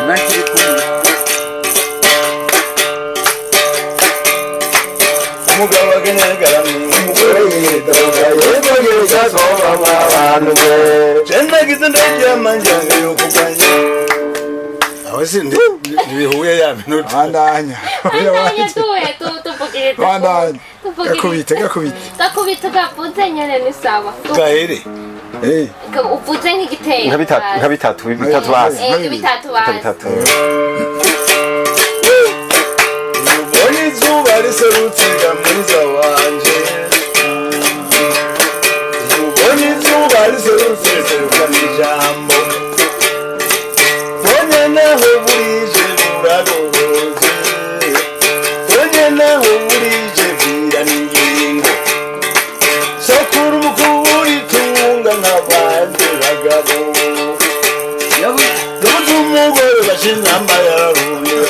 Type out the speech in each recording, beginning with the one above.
nakiri kumwe umugabo agenegarami umugore yidoga yegogeza soba abantu be cendagize ndaryama njyange yo kuganya aho sindi bihuye ya minota bandanya tuye tupukirite bandanya gakubite gakubite gapuze nyene ni sawa gahere uvuze nk'igitero nka bitatu basi bitatu basi ubonye izuba riserutira mwiza wanje ubonye izuba riserutira mw'ijambo bonye naho burije buraroroze bonye naho burije vira n'ingingo sokura umukuburi tunga nk'abandi bagabo yabuze umugore bashinzamba yararumye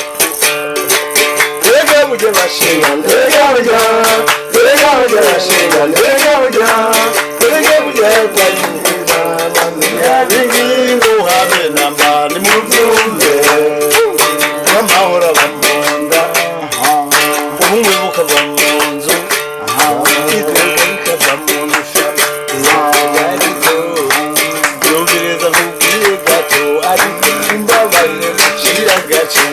Terega buje bashinga terega buje bashinga terega buje kwanyiriza yabingingo habe nambani mu byumve amahora bamunda ubumwe bukava mu nzu iteka bikava mu nzu yumviriza nkubwiye gato ariko imbabaye mucira gace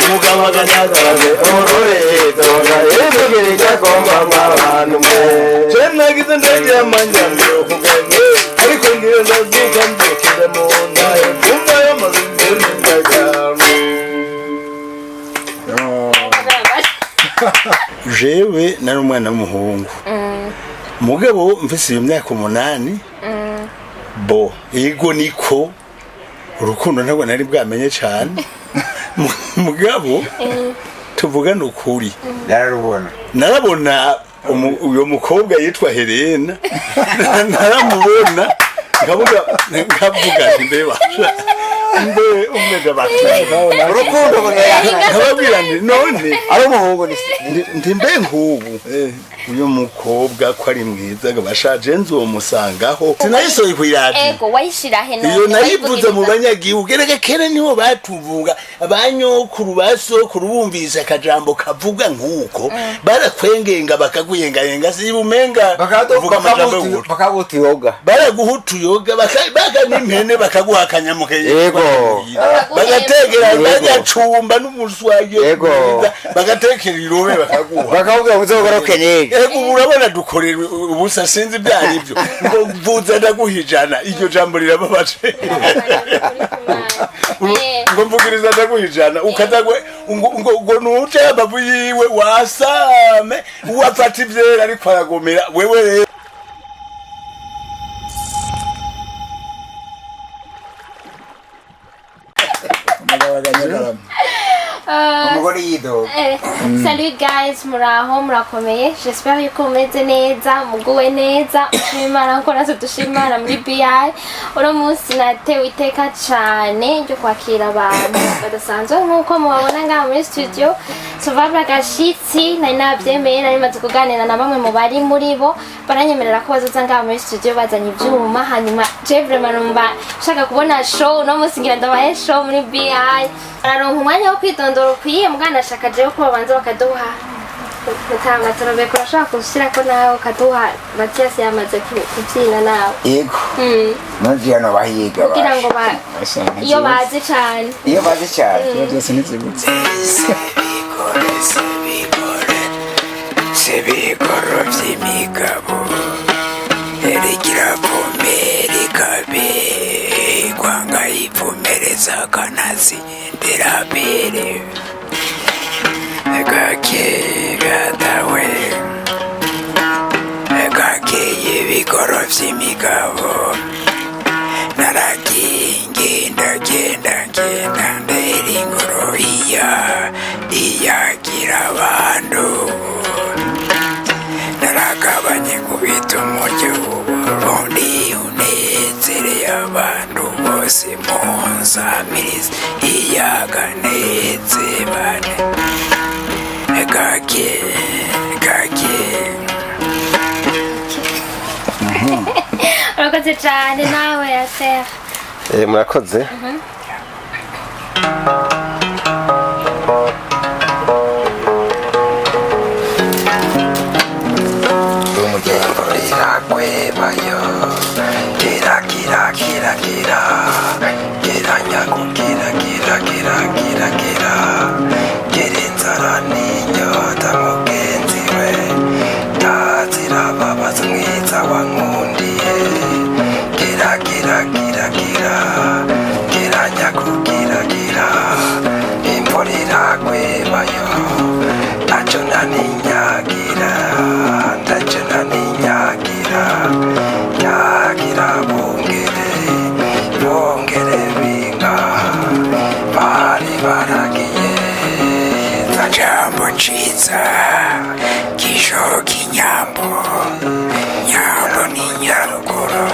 umugabo aganyagaraze ororedoga yegereza komba abantu mwe cenagize ndaryama njyange yo kuganya ariko ngiye ndazuka mbyukire mu nda kumva y'amazimuri ndagame jewe nari umwana w'umuhungu mugabo mfise iyo myaka 8 bo yego niko urukundo ntabwo nari bwamenye cyane mugabo tuvugana ukuri narabona uyo mukobwa yitwa Helena naramubona nkavuga mbeba mbe umwega batanga urukundo nkababwira none ari umuhungu ndi mbe nk'ubu uyu mukobwa ko ari mwiza bashaje nzomusangaho sinayisoye kwiradi ego wayishira he iyo nayivuze mu banyagihugu gereke kene niho batuvuga abanyokuru basokuru bumvise akajambo kavuga nk'uko barakwengenga bakaguyengayenga sibumenga bakavuga amajambo bakagutuyoga baraguhutuyoga baka n'impene bakaguhakanya mukeye yego bagategera bajacumba n'umuswaye bagatekera irobe bakavuga uzogoroke nege ego urabona dukorera ubusa sinzi byari ibyo ngo mvuza ndaguha ijana iryo jambo rirababaje ngo mvugiriza ndaguha ijana ukadagwe ngo nuce abavu yiwe wasame uwafata ivyera ariko aragomera wewe rero Salut guys, muraho murakomeye. J'espère yuko mumeze neza, muguwe neza. Ushimana nko nazo dushimana muri BI. Uno munsi natewe iteka cyane ryo kwakira abantu badasanzwe nkuko mubabona ngaha muri studio. SAULVABLE AGASHITSI nari nabyemeye nari maze kuganira na bamwe mu bari muri bo baranyemerera ko bazoza ngaha muri studio bazanye ibyuma hanyuma je vraiment numva shaka kubona show no munsi ngira ndabaye show muri BI. Araronka umwanya wo kwitondora ukwiye muganda shaka je ko babanza bakaduha Natanga turabe kurashaka kushira ko nawe kaduha Mathias yamaze kubyina nawe yego nzi hano bahiga kugira ngo iyo bazi cyane byose nizibutse sebikoro by'imigabo erekira pomeri kabe kwanga ipomereza kanazi nderabere Egake gatawe Egake ibikoro by'imigabo Naragenda ndera ingoro iyagira abantu Naragabanye kubita umuryo w'uburundi unezereye abantu bose munsamiriza iyaganeze bane Gake urakoze cyane nawe yasera murakoze Iragwebayo gira gira gira gira gira nyago gira gira gira gira gira gira inzara n'inyota mugenzi we tazira babaza mwiza wankundiye gira gira gira gira gira nyago gira gira imvura iragwebayo ntacyo naninyagira ntacyo naninyagira nyagira bongere binga bari baragiye za jambo nziza kijoro kinyambo nyambo ni nyaruguru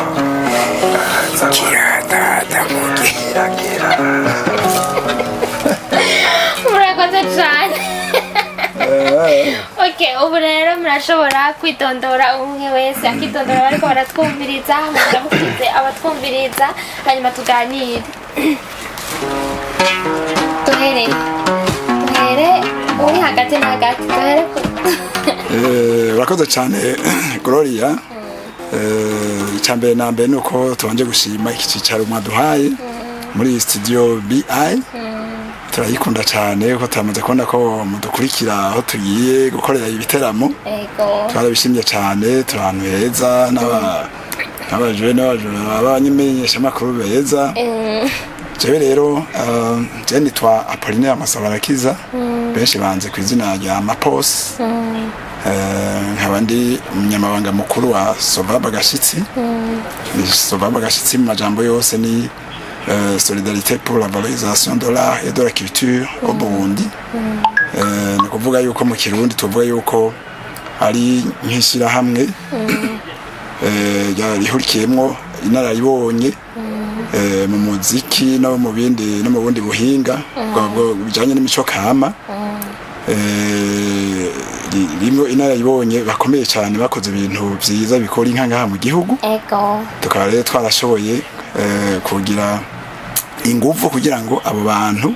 kiratata mugiragira murakoze cyane. Okay, ubu rero murashobora kwitondora umwe wese akitondora bariko baratwumviriza muramukize abatwumviriza hanyuma tuganire. Tuhere uri hagati na hagati tuhere urakoze cyane Gloria. Icyambere na mbere nuko tubanje gushima iki cyicaro mwaduhaye muri studio BI. Turayikunda cyane ko turamaze kubona ko mudukurikira aho tugiye gukorera ibiteramo. Twarabishimye cyane, turahantu heza n'abanyamenyesha makuru beza. Jewe rero je nitwa Apollinaire Amasabarakiza, benshi banze ku izina rya Mapos. Nkaba ndi umunyamabanga mukuru wa SAULVABLE Agashitsi. SAULVABLE Agashitsi mu majambo yose ni solidarité pour la valorisation de l'art et de la culture au Burundi. Ni kuvuga yuko mu Kirundi tuvuga yuko ari nk'ishirahamwe rihurikiyemwo inararibonye mu muziki no mu bundi buhinga bijanye n'imico kama. Rimwe inararibonye bakomeye cyane bakoze ibintu byiza bikora inkangaha mu gihugu. Tukaba rero twarashoboye kugira ingufu kugira ngo abo bantu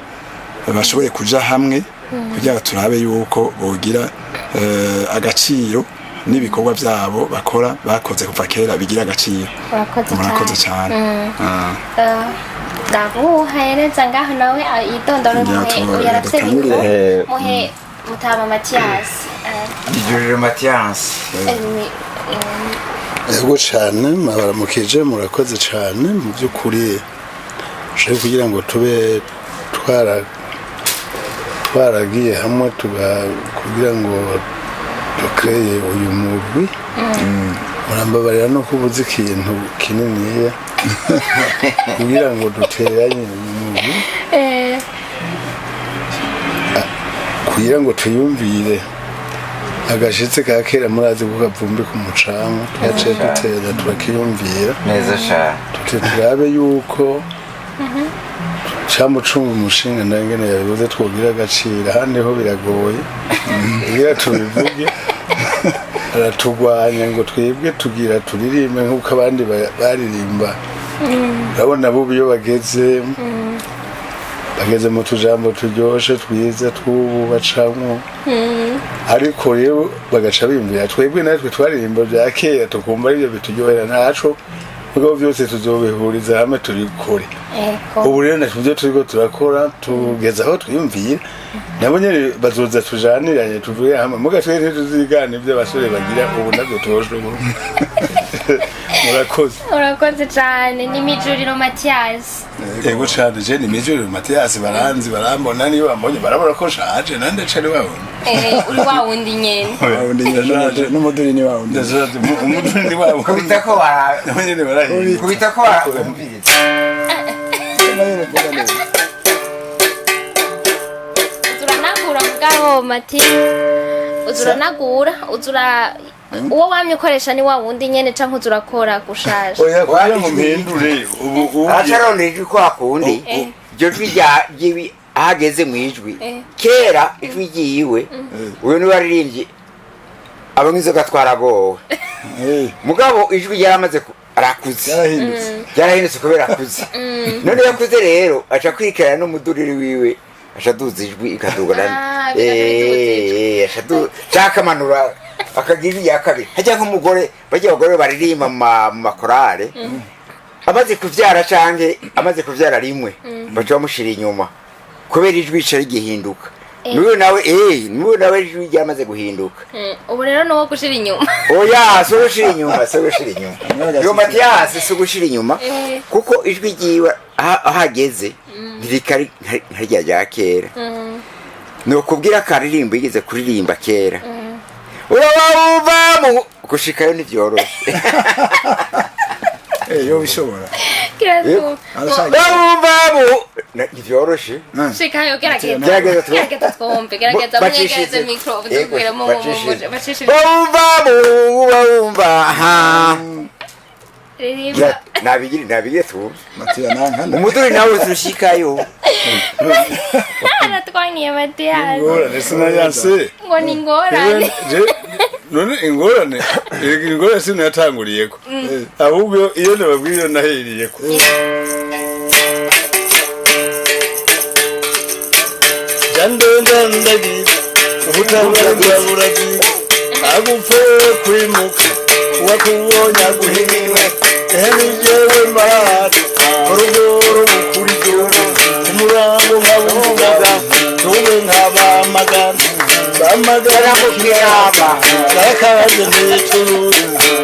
bashobore kuja hamwe kugira ngo turabe yuko bogira agaciro n'ibikorwa byabo bakora bakoze kuva kera bigira agaciro. Murakoze cyane. Ndaguha yereza ngaho nawe yitondora muhe mutama Mathias. Ijurire Mathias. Ego cyane mabaramukije murakoze cyane mu by'ukuri je kugira ngo tube twaragiye hamwe kugira ngo dukreye uyu mugwi. Murambabarira no kubuza ikintu kinini kugira ngo duteranye uyu mugwi kugira ngo tuyumvire agashitse ka kera murazi ko kavumbi ku mucamo twaciye dutera turakiyumvira neza cyane turabe yuko camucunga umushinga ndangene yabivuze twogira agaciro handi ho biragoye kugira tubivuge aratugwanya ngo twebwe tugira turirimbe nk'uko abandi baririmba. Urabona bo iyo bageze mu tujambo turyoshe twiza tw'ubu bacamwo ariko rero bagaca bimvira twebwe natwe twaririmba bya kera tukumva aribyo bituryohera ntaco ubwo byose tuzobihuriza hamwe turikore. Ubu rero natwe turiko turakora tugeza aho twiyumvira nabo nyene bazoza tujaniranye tuvuye hamwe muga twese tuzigana ibyo abasore bagira ubu nabyo tubashobora. Urakoze cyane ni Mijuriro Mathias. Ego cyane je ni Mijuriro Mathias baranzi barambona niyo bambonye barabura ko shaje nande cari wabona. Uri wawundi nyene. Wawundi nyene n'umuduri ni wawundi. Umuduri ni wawundi. Kubita ko nyene barahi. Kubita ko umviriza. Uzuranagura mugabo Mati. Uzuranagura uwo wamye ukoresha ni wawundi nyene canke uzurakora gushaje. Oya kugira ngo mpindure ubu acaronije kwa kundi ryo ryibi ahageze mu ijwi kera ijwi ryiwe uyu ni waririmbye abangizo gatwaragowe mugabo ijwi yaramaze arakuze yarahindutse kubera akuze none yakuze rero aca kwikara n'umuduriri wiwe aca duza ijwi ikadugana cakamanura akagira iya kabiri hajya nk'umugore bajya abagore baririmba mu makorale amaze kuvyara canke amaze kuvyara rimwe baca bamushira inyuma kubera ijwi rica rigihinduka niwe nawe ijwi ryamaze guhinduka ubu rero nuwo gushira inyuma oya so gushira inyuma yo Matiyasi so gushira inyuma kuko ijwi ryiwe ahageze ntirikari nkarya rya kera no kubwira karirimba yigeze kuririmba kera urabumva mu gushikayo ntivyoroshe yo bishobora urabumva mu ntivyoroshe shikayo gerageza twumve gerageza munyegeze micro dubwira mu bacishije urabumva ha nabigire tu Matiya nankana umuduri nawe urushikayo aratwangiye Matiyasi ingorane sinayase ngo ni ingorane none ingorane sinatanguriyeko ahubwo iyo nababwiye naheriyeko jandondandagi ubutangaraburagi agupfe kwimuka wakubonye aguhimiwe ehenijewe maradi urugoro bukuri joro umurango nkabungaga tube nk'abamagana bamagana mu kiraba barakabaje n'icururu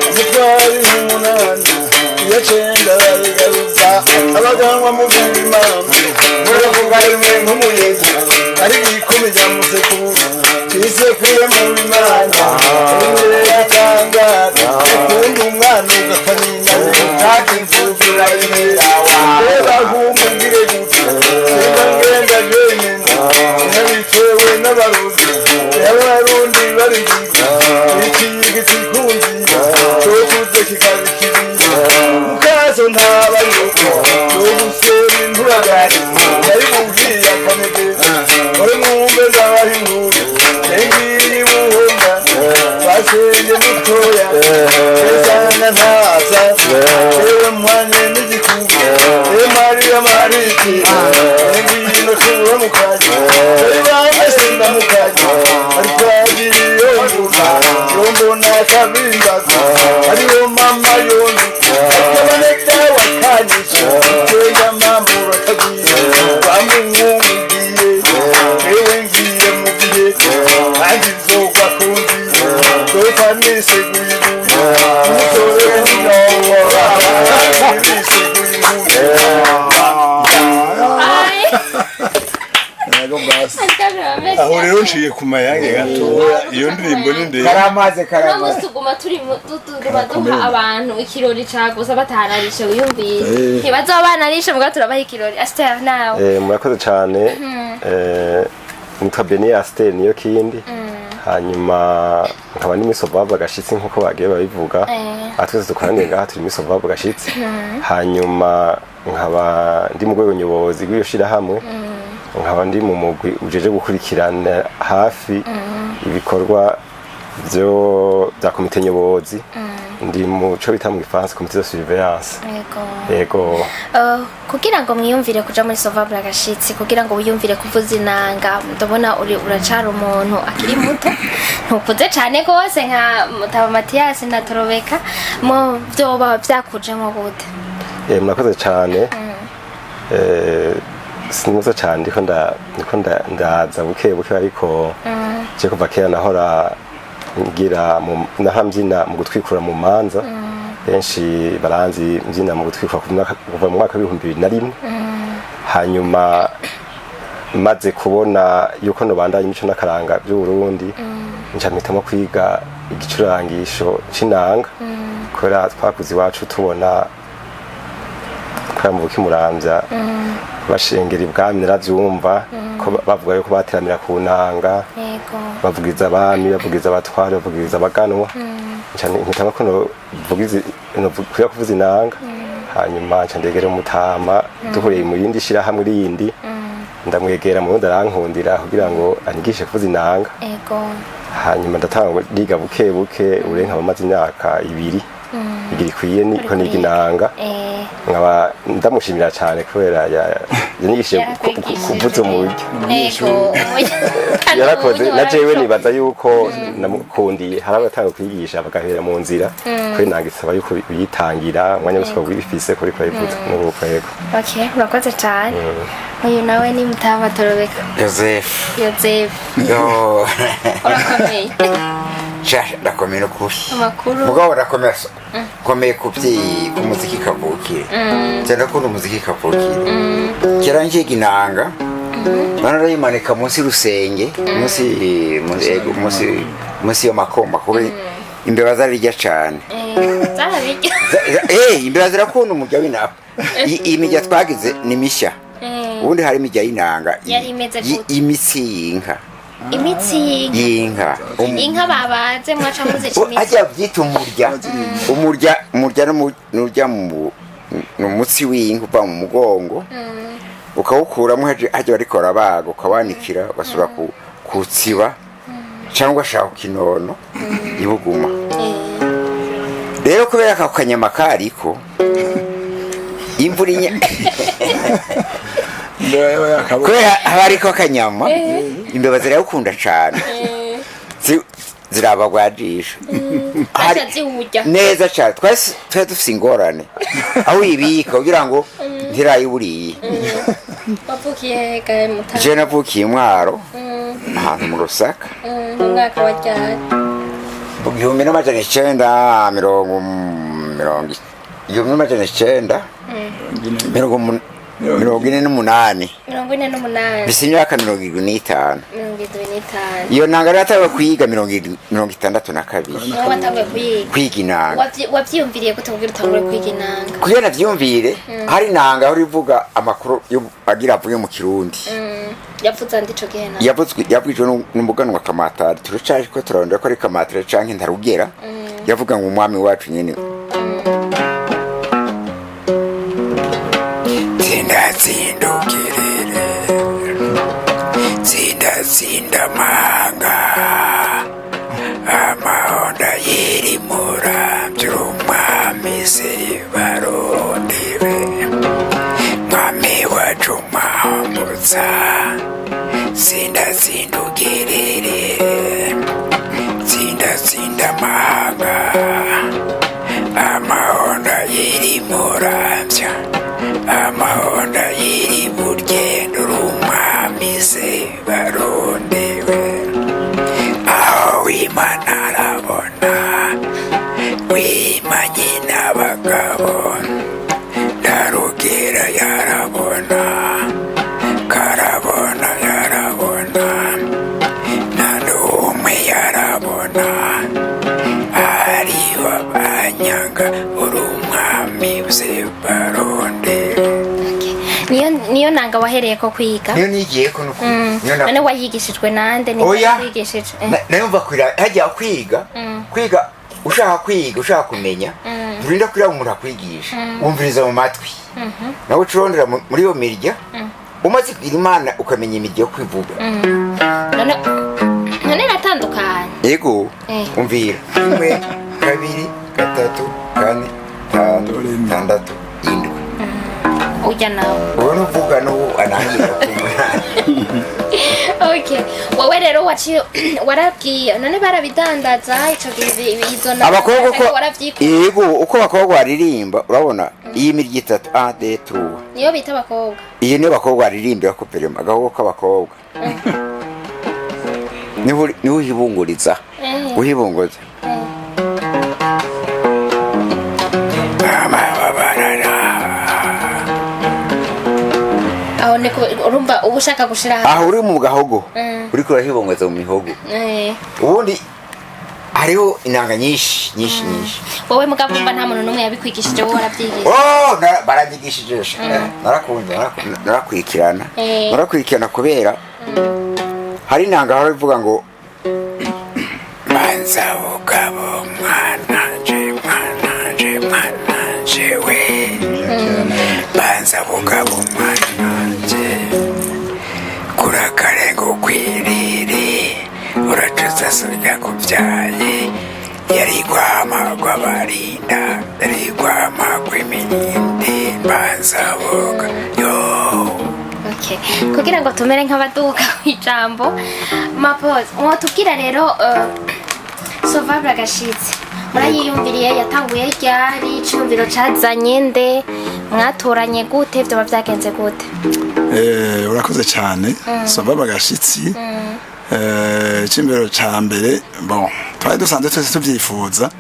umutwari n'umunani iyo cenda barigaruza abaganwa mu bw'imana muravuga rimwe nk'umuyezi ari ikumi rya musekuru kisekuye mu bimana imbere y'atangaza ukunda umwana ugakanina utaka imvuvu urayimera reba nk'umugire gusa simba ngenda jenyine nabitewe n'abarundi y'abarundi barigiza ikiyigisi kunziza cokuze kikaba ikiriza mukazo ntabayuko cogusera inturagari yari mubwiye akamegeza ore mwumve zabaho inkuru engiyi buhonda basenge mutoya esanga ntaza ewe mwanye n'igikuba mariya mariki engiyi no kubura mukaji ebanga senda mukaji arikwagira yombuka yombona kabimbaza ariyo mama yondi akabaneka wakanyisha kenya mambo bakagira bamwe mwumugiye ewe ngiye mugiye kandi nzogwa kundi doka niseguye umutore w'inyobo niseguye aho rero nshiye ku mayange gatoya iyo ndirimbo ni ndende karamaze tuguma turi duha abantu ikirori caguza batanarishe wiyumviye ntibazoba banarishe muga turabaha ikirori Astel nawe murakoze cyane nitwa Beni Astel niyo kindi hanyuma nkaba n'imisovabu agashitsi nkuko bagiye babivuga atwese dukoraniye ngaha turi imisovabu agashitsi hanyuma nkaba ndi mu rwego nyobozi rw'iyo shirahamwe nkaba ndi mu mugwi ujeje gukurikirana hafi ibikorwa bya komite nyobozi ndi mu cyo bita mu Gifaransa komite de surveillance yego kugira ngo mwiyumvire kuja muri SAULVABLE agashitsi kugira ngo wiyumvire kuvuza inanga ndabona uracara umuntu akiri muto ntukuze cyane gose nka mutaba Matiyasi na Torobeka mu byoba byakujemo gute murakoze cyane sinimuza cyane ndiko ndaza buke ariko je kuva kera nahora ngira nahambyina mu gutwikura mu manza benshi baranzi mbyina mu gutwikura kuva mu mwaka w'2001 hanyuma maze kubona yuko nobandanya imico n'akaranga by'u Burundi nca mpitamo kwiga igicurangisho c'inanga kubera twakuze iwacu tubona mu Kimuramvya bashengera ibwami naravyumva ko bavuga yuko bateramira ku nanga bavugiza abami bavugiza abatware bavugiza abaganwa cyane nkitanga ko kuya kuvuza inanga hanyuma nca ndegera umutama duhuriye mu yindi shirahamwe rindi ndamwegera mu wundi arankundira kugira ngo anyigishe kuvuza inanga hanyuma ndatanga ndiga buke urenka bamaze imyaka 2 igira ikwiye niko niga inanga nkaba ndamushimira cyane kubera yanyigishije kuvuza umuryo yarakoze na jewe nibaza yuko namukundiye hari abatanga kwigisha bagahera mu nzira ko inanga isaba yuko uyitangira umwanya wose wibifise kuri ko yivuza n'uko yego. Okay, urakoze cyane. Uyu nawe ni mutabatorobeka. Joseph. Yo. Urakomeye. Ndakomeye no kuri. Amakuru. Mugabo urakomeye. Komeye kubyi ku muziki kavukire. Cyane ko umuziki kavukire. Kera ngiye inanga. Bana yimanika munsi rusenge, munsi yo makoma kuri imbeba zarirya cyane. Zarabirya. Imbeba zirakunda umujya w'inapa. Imijya twagize ni mishya. Ubundi hari imijya y'inanga. Imitsi y'inka. Imitsi y'inka. Inka babaze mwaca muze imitsi. Ajya byita umurya n'urya mu mutsi w'inka uva mu mugongo. Ukawukuramo hajya bariko rabaga ukawanikira basura kutsiba cyangwa shaka kinono ibuguma. Rero kubera ka kanyama kariko imvura kubera hariko kanyama imbeba zirayukunda cyane zirabagwajisha neza cyane twese dufite ingorane aho ibika kugira ngo ntirayiburiye. Wavukiye gahe mutara? Je navukiye Mwaro ahantu mu Rusaka. Umwaka wa ryari? 1948 bisi imyaka 25. Iyo nanga ratawe kuyiga 62 kwiga inanga. Wavyiyumviriye gute kugira utangure kwiga inanga? Kugira navyumvire hari nanga aho rivuga amakuru agira avuye mu Kirundi. Yavuze ndico gihena. Yavuzwe n'umuganwa Kamatari turacari ko turondera ko ari Kamatari canke ntarugera. Yavuga ngo umwami wacu nyene Zinda manga amahonda yirimura by'umwami se barondebe mwami wacu mwambutsa zinda ugerere zinda manga amahonda yirimura bya amahonda yiri burgendo rumwami se barondewe aho w'Imana arabona w'Imanye n'abagabo ndarugera yarabona karabona yarabona na n'umwe yarabona ariho abanyanga urumwami se barondewe. Niyo nanga wahereye ko kwiga? Niyo nigiye ko nuko. None wayigishijwe nande ni kwigishije? Nayumva kwira hajya kwiga ushaka kwiga ushaka kumenya turinda kwira umuntu akwigisha wumviriza mu matwi nawe curondera muri yo mirya umaze kugira Imana ukamenya imirya yo kwivuga. None natandukanye. Yego umvira 1 2 3 4 5 6 7 Uja nawe. Wowe uvuga no anangira kumva. Okay. Wowe rero warabwiye none barabidandaza ico gihe izona abakobwa ko yego uko bakobwa baririmba urabona iyi mirya 3 1 2 3 niyo bita abakobwa. Iyi niyo bakobwa baririmbira ko perema gaho ko abakobwa. Ni uhibunguriza. Uhibunguza. Aho niko urumva ubushaka gushira aha uri mu gahogo uri kurahibongoza mu mihogo ubundi hariho inanga nyinshi. Wowe mugavumba nta muntu numwe yabikwigishije wowe warabyigishije? Baranyigishije narakurikirana kubera hari inanga aho bivuga ngo banza bugabo mwananje we banza bugabo mwananje kurakarengo kwirire uracuza sonya kubyaye yari gwamagwa barinda urwama rw'iminindi banzaboga yo. Okay. Kugira ngo tumere nk'abaduka ijambo Mapose mwotubwira rero Sauvable Agashitsi murayiyumviriye yatanguye ryari cyumviro cazanye nde mwatoranye gute byo bavyagenze gute urakoze cyane Sauvable Agashitsi cyumviro ca mbere bon twari dusanzwe twese tuvyifuza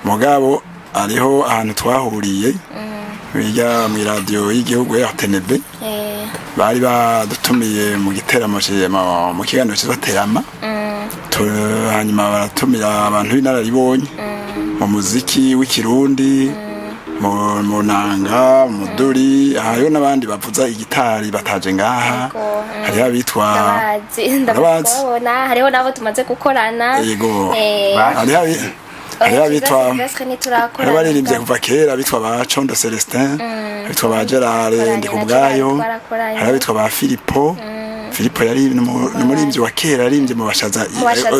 mugabo ariho ahantu twahuriye bijya mu radio y'igihugu ya RTNB bari badutumiye mu giteramo mu kiganiro cy'abaterama hanyuma baratumira abantu b'inararibonye mu muziki w'ikirundi mu nanga mu duri hariho n'abandi bavuza igitari bataje ngaha hariho abitwa hariho nabo tumaze gukorana yego hariho abitwa baririmbye kuva kera bitwa ba Condo Celestin bitwa ba Gerard Ndikubwayo hariho abitwa ba Filipo yari n'umurimbyi wa kera arimbye mu bashaza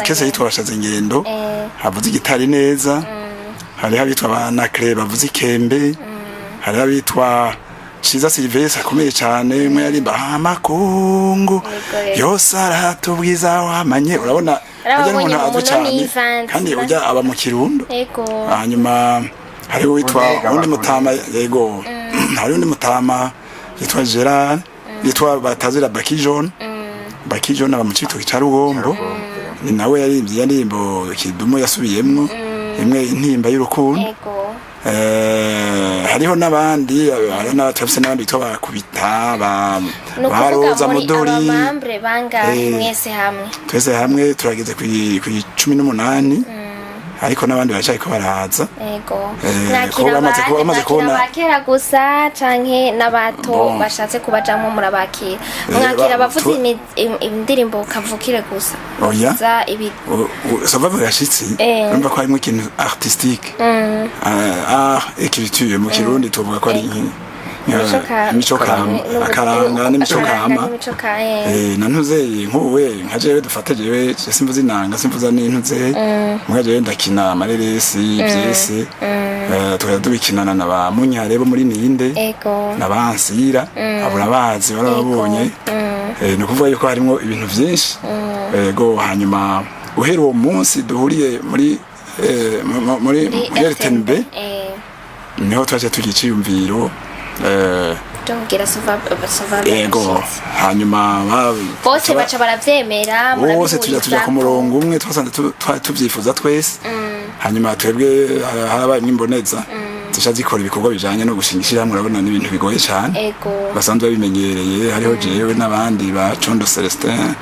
kese yitwa bashaza ingendo avuze igitari neza hariho abitwa ba Nakre bavuze ikembe hariho abitwa Chiza Silvestre akomeye cyane mwe yarimba amakungu yose aratubwiza wamanye urabona ujya n'umuntu azwi cyane kandi ujya aba mu Kirundo hanyuma hariho witwa undi mutama yego hariho undi mutama yitwa Gerard yitwa batazira Bakijone aba mu Cibitoke ca Rugombo ni nawe yarimbye yarimbo kidumo yasubiyemwo imwe intimba y'urukundo hariho n'abandi n'abatafise n'abandi bitwa bakubita baroza mudori twese hamwe turageze ku 18 ariko n'abandi bacayiko baraza bamaze kubona bakera gusa canke n'abato bashatse kubajamwo murabakira mwakira abavuze indirimbo kavukire gusa oya Sauvable Agashitsi numva ko harimo ikintu artistique écriture mu Kirundi tuvuga ko ari imicokama akaranga n'imicokama nantuze nkuwe nka jewe dufate jewe simvuze inanga simvuza n'intuze mwa jewe ndakina amareresi byese tukajya tubikinana na ba Munyarebo muri Ninde n'abansira abura bazi barabonye ni ukuvuga yuko harimo ibintu byinshi yego hanyuma uhera uwo munsi duhuriye muri RTNB niho twaje tugiciyumviro yego hanyuma bose baca baravyemera bose tujya ku murongo umwe twasanze tuvyifuza twese hanyuma twebwe harabaye imboneza zisha zikora ibikorwa bijanye no gushinga ishirahamwe urabona n'ibintu bigoye cyane basanzwe babimenyereye hariho jewe n'abandi ba Condo Celestin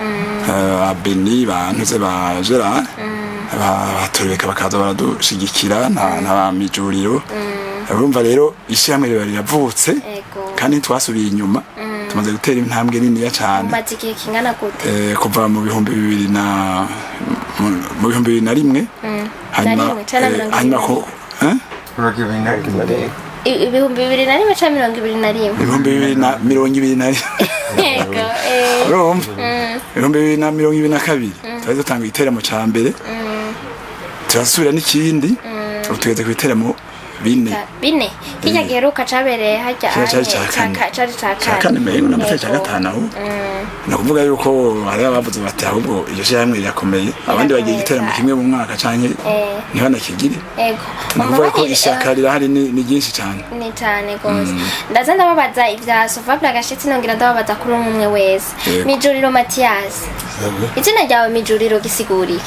Beni bantuze ba Gerard batureka bakaza baradushigikira na mijuriro urumva rero ishirahamwe riba riravutse kandi twasubiye inyuma tumaze gutera intambwe nini cyane mazigiye kingana gute kuva mu 2001 hanyuma ko ibihumbi 2001 cyangwa 2021 urumva 2022 twari dutanga igiteramo ca mbere turasubira n'ikindi tugeze ku giteramo bine kijya giheruka cabereye hajya cyakane mengo n'amateka cya gatanu aho nakuvuga yuko hari abavuze bati ahubwo iryo shirahamwe rirakomeye abandi bagiye igiteramo kimwe mu mwaka canke niho nakigire nakuvuga ko ishaka rirahari ni ryinshi cyane ni cyane gose ndaza ndababaza ivya Sauvable Agashitsi nongira ndababaza kuri umwe wese Mijuriro Mathias izina ryawe Mijuriro gisiguriye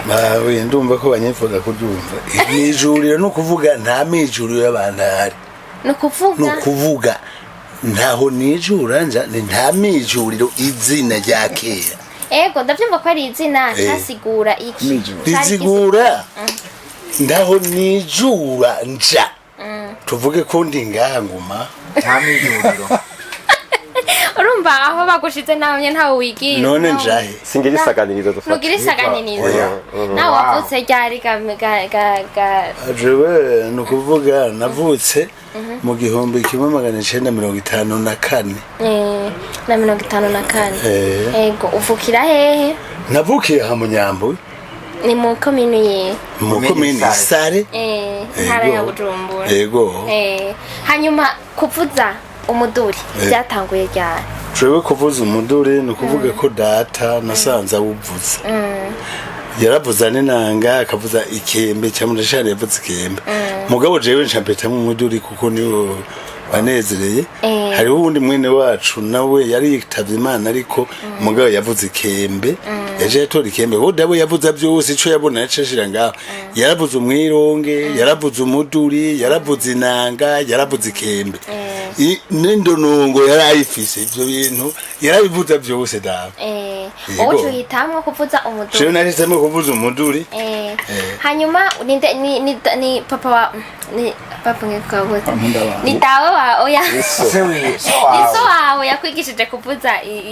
bawe ndumva ko banyifuza kubyumva Mijuriro no kuvuga nta mijuriro y'abantu hari no kuvuga ntaho nijura nja nta mijuriro izina rya kera ego ndavyumva ko ari izina ntasigura iki rizigura ndaho nijura nja tuvuge ko ndi ngaha nguma nta mijuriro urumva aho bagushize nawe ntawe wigira none njahe singira isaganirizo dufata nugira isaganirizo nawe wavutse ryari jewe no kuvuga navutse mu 1954 na 54 ego uvukira hehe navukiye ha Munyambo ni mu komini mu komini Sare ntara ya Bujumbura. yego Hanyuma kuvuza umuduri byatanguye ryari? jewe kuvuza umuduri ni ukuvuga ko data nasanze awuvuza yaravuza n'inanga akavuza ikembe cyangwa ndashaka yavuza ikembe mugabo jewe ncampeta mu muduri kuko niwo banezereye hariho uwundi mwene wacu nawe yari yitavye Imana ariko mugabo yavuze ikembe yaje yatora ikembe ho dabo yavuza byose ico yabona yacashira ngaho yaravuze umwironge yaravuze umuduri yaravuze inanga yaravuze ikembe n'indonongo yarayifise ivyo bintu yarabivuza byose dabo wowe uhitamwe kuvuza umuduri? jewe nahisemo kuvuza umuduri hanyuma ni papa wa ni papa ngikavuza ni dawe wa oya niso wawe yakwigishije kuvuza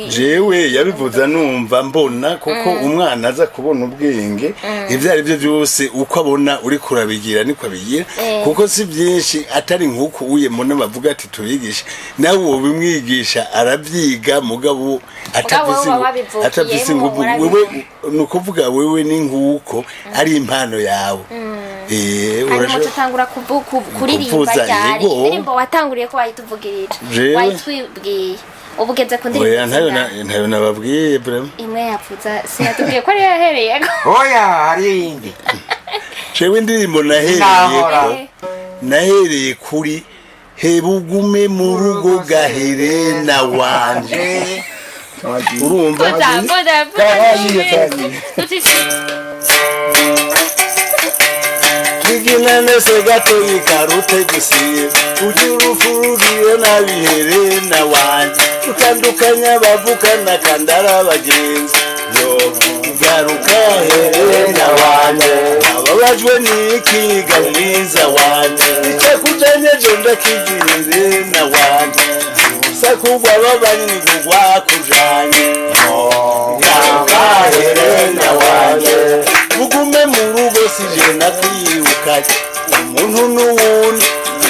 jewe yabivuza numva mbona kuko umwana aza kubona ubwenge ivyo ari byo byose uko abona uri kurabigira niko abigira kuko si byinshi atari nkuko uye mona bavuga ati tubigisha nawe uwo bimwigisha arabyiga mugabo atavise nguvu wewe nukuvuga wewe ni nkuko ari impano yawe hanyuma tutangura kuririmba cyane indirimbo watanguriye ko wayituvugirira wayitwibwiye ubugeze ku ndirimbo oya ntayo nababwiye brem imwe yapfuza sinatubwiye ko ari yahereye oya hari indi jewe indirimbo nahereye kuri hebugume mu rugo gaherena wanje urumva Iginane se gato yikarute gisiye ugira ufurugiye nabiherena wanje utandukanya bavukana kandara bagenzi yo garuka herena wanje ababajwe n'ikiga mwiza wanje icyakujanye je ndakigirire na wanje sakubwa babanye kugwa kujanye garuka herena wanje bugume mu rugo sije nakwiyukanye umuntu n'uwundi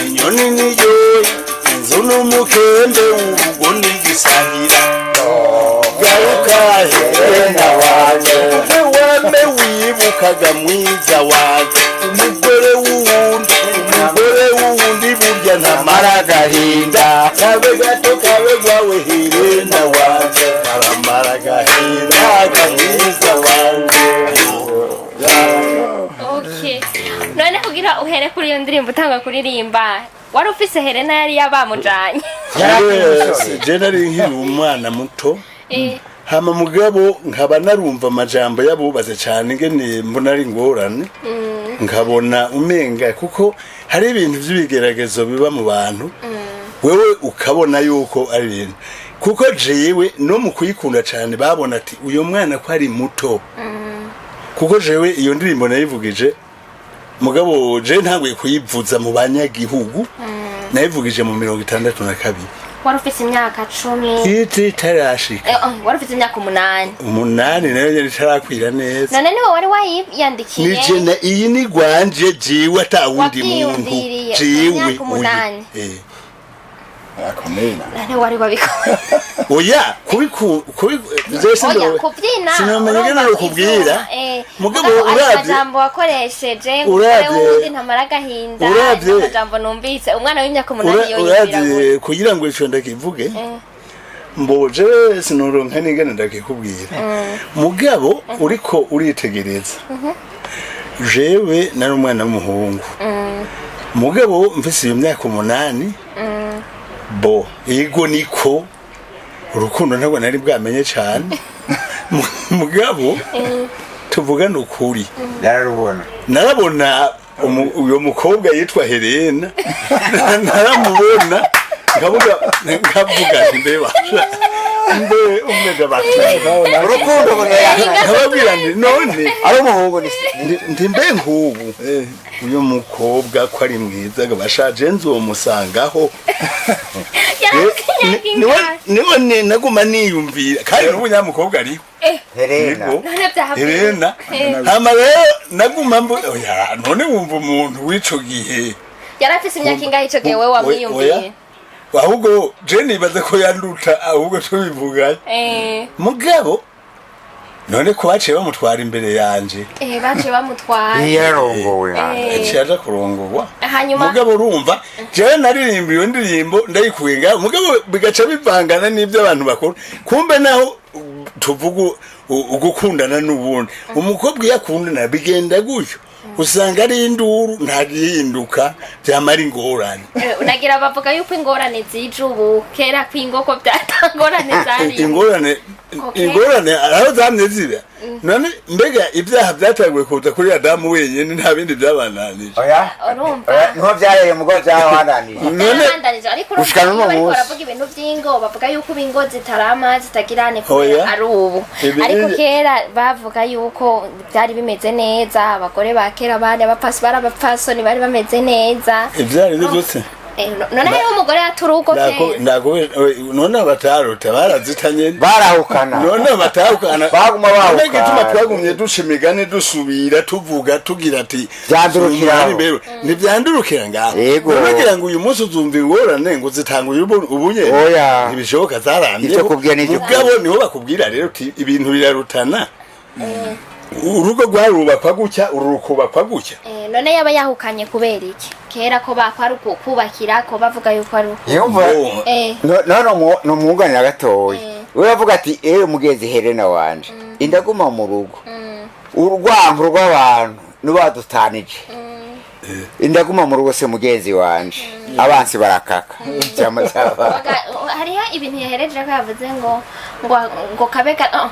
inyoni niyo inzu n'umukembe urugo n'igisangira garuka herena wanje wame wibukaga mwiza wanje umugore w'uwundi burya ntamara agahinda kabe gato kabe gwawe herena wanje karamara agahinda kamwiza wanje. Okay. None kugira uhere kuri iyo ndirimbo utanga kuririmba wari ufise herena yari yabamujanye? Je nari nkiri umwana muto hama mugabo nkaba narumva amajambo yabubaze cyane ngene mbona ari ngorane nkabona umenga kuko hari ibintu by'ibigeragezo biba mu bantu wewe ukabona yuko ari ibintu kuko jewe no mu kuyikunda cyane babona ati uyo mwana ko ari muto kuko jewe iyo ndirimbo nayivugije mugabo je ntanguye kuyivuza mu banyagihugu nayivugije mu 62 wari ufite imyaka 10 iti tarashika wari ufite imyaka 8 nayo yari tarakwira neza none niwe wari wayiyandikiye nije na iyi ni gwanje jiwe atawundi muntu jiwe akomena none wari wabikora oya kubi zese ndo sinamenye no kubwira mugabo uravye jambo wakoresheje uravye ntamara agahinda jambo numvise umwana w'imyaka 8 uravye kugira ngo ico ndakivuge mboje sinoronka ningana ndakikubwira mugabo uriko uritegereza jewe nari umwana w'umuhungu mugabo mfise iyo myaka 8 bo ego niko urukundo ntabwo nari bwamenye cyane mugabo tuvugana ukuri narabona uyo mukobwa yitwa Helena naramubona nkavuga mbeba mbe umega bakira urukundo nkababwira none ari umuhungu ndi mbe nkubu uyo mukobwa ko ari mwiza gabashaje nzomusangaho niwe naguma niyumvira kandi n'umunyamukobwa ariho Helena hama rero naguma oya none wumva umuntu w'ico gihe yarafise imyaka ingahe ico gihe wewe wamwiyumviye ahubwo je nibaza ko yanduta ahubwo tubivuga mugabo none ko baciye bamutwara imbere yanje baciye bamutwara yarongowe yaje kurongorwa hanyuma mugabo urumva jewe naririmba iyo ndirimbo ndayikuye ngaho mugabo bigaca bivangana n'ibyo abantu bakora kumbe naho tuvuga ugukundana n'ubundi umukobwa yakundana bigenda gutyo usanga ari induru ntagihinduka byamara ingorane unagira bavuga yuko ingorane zije ubu kera kwingoko byatangorane zari ingorane aho zamye ziba none mbega ibyaha byatanguye kuza kuri Adamu wenyine nta bindi byabananije urumva niho byareye mugo byabananije none ariko ushikana no munsi baravuga ibintu by'ingo bavuga yuko ibingo zitarama zitagirane ari ubu ariko kera bavuga yuko byari bimeze neza abagore ba kera bari abapfasoni bari bameze neza ibyari byose none hari umugore yaturuko ke none abatarota barazitanye barahukana none batarukana baguma bahukana gituma twagumye dushimigane dusubira tuvuga tugira ati byandurukira ntibyandurukira ngaho bagira ngo uyu munsi uzumva ingorane ngo zitanguye ubunye ntibishoboka zarambye ubwabo niho bakubwira rero uti ibintu birarutana urugo rwarubakwa gutya urukubakwa gutya none yaba yahukanye kubera iki kera ko bakwari kubakira ko bavuga yuko ari no mwunganira gatoya uravuga ati mugenzi Helena wanje indaguma mu rugo urwango rw'abantu nubadutanije indaguma mu rugo se mugenzi wanje abansi barakaka hariho ibintu yahereje ko yavuze ngo kabe gato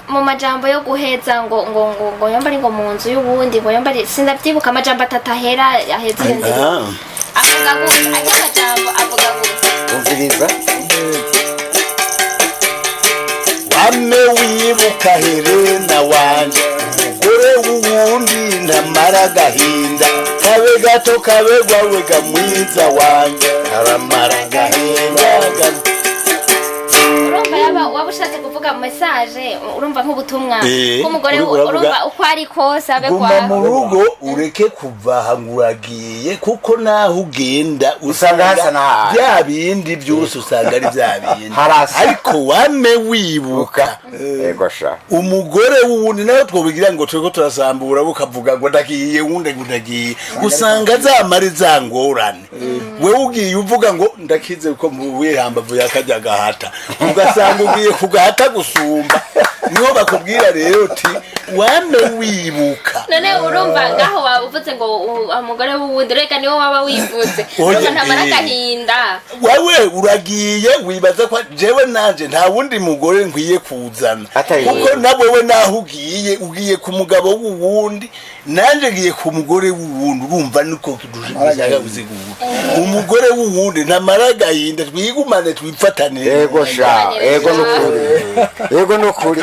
mu majambo yo guheza ngo yomba ari ngo mu nzu y'ubundi ngo yomba sindavyibuka amajambo atatu ahera aheza iyo ndirimbo avuga gusa amajambo avuga gusa mvugiriza wame wibuka Helena wanje umugore w'uwundi ntamara agahinda kabe gato kabegwa wega mwiza wanje aramara agahinda urumva yaba waba ushatse kuvuga message urumva nk'ubutumwa k'umugore urumva uko ari kose abegwa mu rugo ureke kuva hanguragiye kuko naho ugenda usanga hasa bya bindi byose usanga ari bya bindi ariko wame wibuka umugore w'uwundi nawe twobigira ngo tureko turasambura bukavuga ngo ndagiye wundi ndagiye usanga zamari zangorane wewe ugiye uvuga ngo ndakize ko mu wihambavu yakajya gahata ugasanga ugiye kugahata gusumba niho bakubwira rero uti wame wibuka none urumva ngaho wavuze ngo umugore w'uwundi reka niwo waba wivuze urumva ntamara agahinda wewe uragiye wibaza ko jewe nanje nta wundi mugore nkwiye kuzana kuko nawewe naho ugiye ku mugabo w'uwundi nanje ngiye ku mugore w'uwundi urumva niko kidushimisha kuzigura umugore w'uwundi ntamara agahinda twigumane twifatanire yego nukuri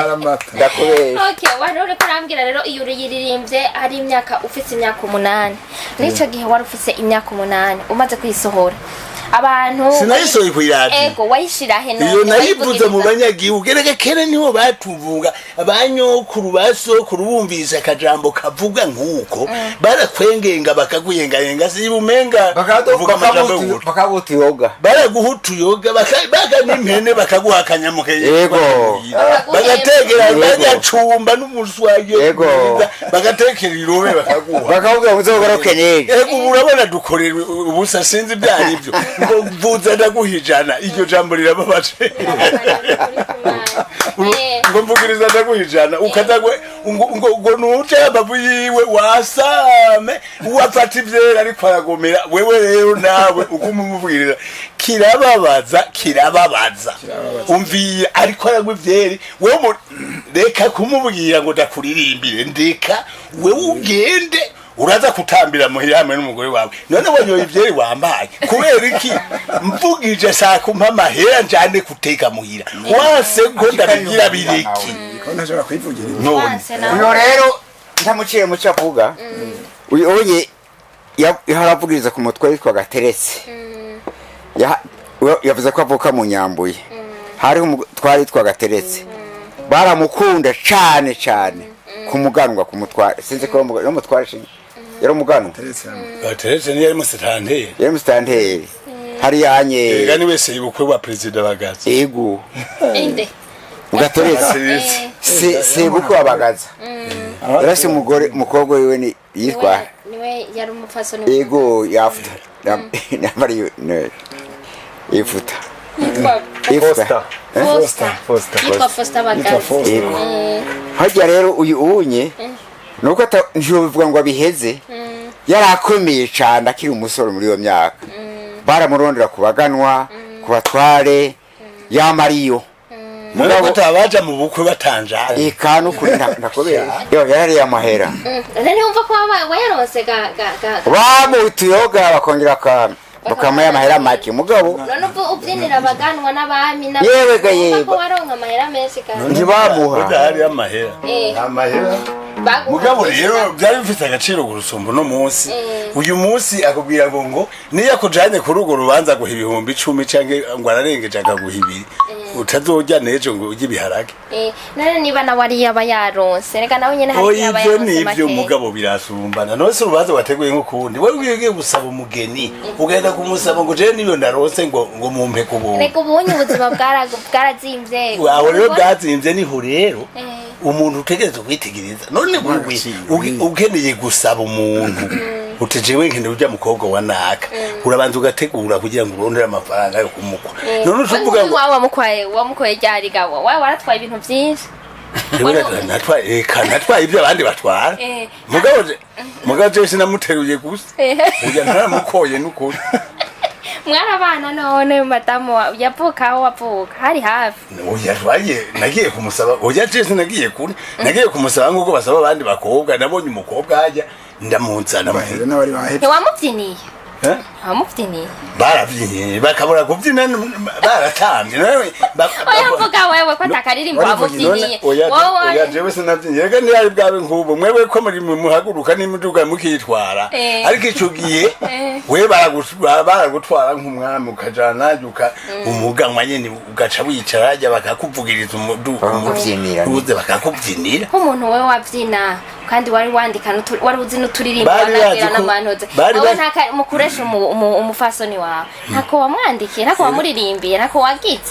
ndakubera wari uri kurambwira rero iyo uriyiririmbye ari imyaka ufite imyaka 8 n'icyo gihe wari ufite imyaka 8 umaze kwisohora abantu sinayisoye kwiradi ego wayishira he no iyo nayivuze mu banyagihugu gereke kene niho batuvuga abanyokuru basokuru bumvise akajambo kavuga nkuko barakwengenga bakaguyengayenga sibumenga bakaguta yoga baraguhutu yoga baka n'impene bakaguhakanya mu keye yego bagategera bagacumba n'umuswaye bagatekera irobe bakavuga uzogoroke neza ego urabona dukorera ubusa sinzi byari byo ngo mvuze ndaguha ijana iryo jambo rirababaje ngo mvugiriza ndaguha ijana ukazagwe ngo nuce abavu yiwe wasame uwafata ivyera ariko aragomera wewe rero nawe ukumumubwirira kirababaza umviye ariko aragwe ivyeri wewe reka kumubwira ngo ndakuririmbire ndeka wewe ugende uraza kutambira muhira hamwe n'umugore wawe none wanyoye ivyeri wambaye kubera iki mvugije saa kumpa amahera njane kuteka muhira wase ko ndabigira bireki ndashobora kwivugira uyo rero ntamuciye muco avuga uye yaravugiriza ku mutwe witwa Gateretse yavuze ko avuka mu Nyambuye hari umutwari witwa Gateretse baramukunda cyane kumuganwa kumutwara sinzi ko no mutwara shinge yari umuganwa Gateretse ni yari musitanteri hari yanye gani wese yibukwe wa president bagazi ego inde Gateretse sebuko abagaza yarase umukobwa wiwe ni yitwa niwe yari umupfasoni ego yafuta namari ifuta Foster bagaza hajya rero uyu unye nuko ntibivuga ngo abiheze yarakomeye cyane akiri umusore muri iyo myaka baramurondera kubaganwa kubatware yamariyo mugabo tabaja mu bukwe batanjanye ikanu kuri ndakobera yo yarari amahera nari umva ko wayaronse ga bamutuyoga bakongera bakama y'amahera make mugabo none ubyinira abaganwa n'abami yewe ga yewe ko waronka amahera menshi kandi ntibamuha udahari amahera amahera mugabo rero byari bifite agaciro gusumba no munsi uyu munsi akubwira ngo niyo akujanye kuri urwo rubanza guha ibihumbi 10 canke ngo ararengeje akaguha 2 utazojya nejo ngo ujye biharage none niba na wari yaba yaronse reka nawe nyene hari yaba yaronse nibyo mugabo birasumbana nose urubanza wateguye nk'ukundi wewe ugiye gusaba umugeni ugenda kumusaba ngo je niyo ndaronse ngo mumpe kubo reka ubunye ubuzima bwarazimvye waho rero bwazimvye niho rero umuntu utegereza kwitegereza none ukeneye gusaba umuntu utejewe nkende ujya mukobwa wa naka urabanza ugategura kugira ngo urondere amafaranga yo kumukwa none uvuga ngo wamukoye ryari gawa waratwaye ibintu byinshi natwaye ibyo abandi batwara mugabo je sinamuteruye gusa uya ntaramukoye n'ukuri mwarabana none madamu yavuka aho wavuka hari hafi oya nagiye kumusaba oya je sinagiye kuri nagiye kumusaba nk'uko basaba abandi bakobwa nabonye umukobwa hajya ndamunzana ntiwamubyiniye wamubyiniye barabyiniye bakabura kubyina baratambye oya mvuga wewe ko atakaririmbo wamubyiniye oya jewe sinabyiniye reka ntiyari bwawe nk'ubu mwewe ko muri muhaguruka n'imiduga mukitwara ariko icyo gihe we baragutwara nk'umwami ukajana umuganwa nyene ugaca wicara hajya bakakuvugiriza umuduze bakakubyinira nk'umuntu wewe wabyina kandi wari wandika wari uzi n'uturirimbo wanabwira n'amantoze wowe ntaka mukuresha umufasoni wawe ntako wamwandikiye ntako wamuririmbiye ntako wagize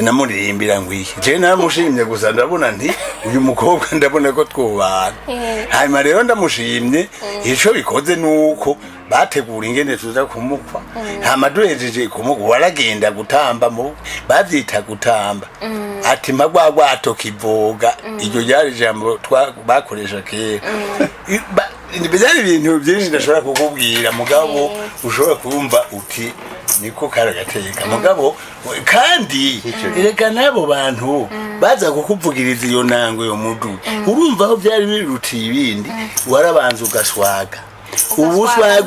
namuririmbira ngwiye je naramushimye gusa ndabona nti uyu mukobwa ndabona ko twubana hanyuma rero ndamushimye ico bikoze nuko bategura ingene tuza kumukwa hama duhejeje kumukwa waragenda gutamba bavyita gutamba ati magwagwato kivoga iryo ryari jambo bakoresha kera byari ibintu byinshi ndashobora kukubwira mugabo ushobora kumva uti niko karagateka mugabo kandi reka nabo bantu baza kukuvugiriza iyo nango yo mudu urumva aho byari birutiye ibindi warabanza ugaswaga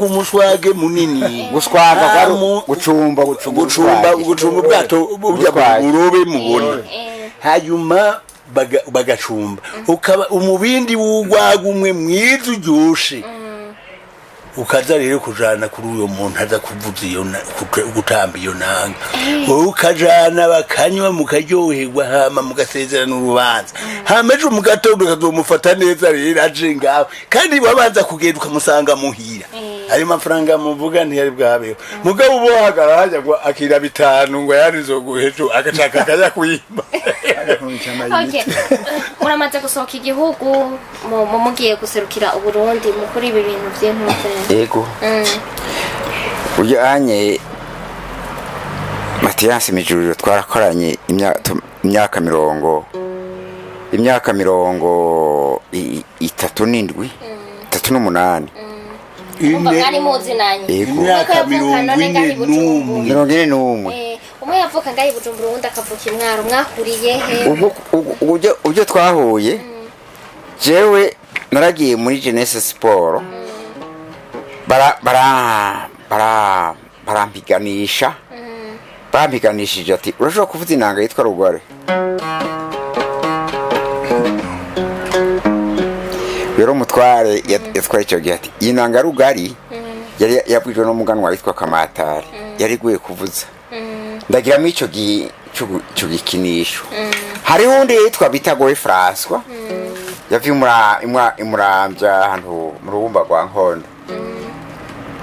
umuswage munini guswaga gucumba ubwato urobe mubona hanyuma bagacumba ukaba umubindi w'ugwagumwe mwiza uryoshe ukaza rero kujana kuri uyo muntu aza kuvuza iyo gutamba iyo nanga ukajana bakanywa mukaryoherwa hama mugasezerana urubanza hama ejo mu gatondo ukazomufata neza rero aje ngaho kandi wabanza kugenda ukamusanga muhira ari mafaranga muvuga ntiyari bwabeho mugabo ubo hagara hajya ngo akira 5 ngo yarizo guhejo agashaka kajya kuyimba uramaze gusohoka igihugu mugiye guserukira uburundi mukuri ibi bintu by'intuze ego ujanye Mathias Mijuriro twarakoranye imyaka 37 38 umugani muzi nanye imyaka 41 umwe yavuka ngahi Bujumbura undi akavuka imwaro mwahuriye he ubyo twahuye jewe naragiye muri Jeunesse Sport barampiganishije ati urashobora kuvuza inanga yitwa rugore rero umutware yatwaye icyo gihe ati iyi nanga rugari yari yabwijwe n'umuganwa witwa Kamatari yari guye kuvuza ndagiramo icyo gikinisho hariho undi yitwa Bitagoye François yavuye imurambya ahantu mu rubumba rwa Nkondo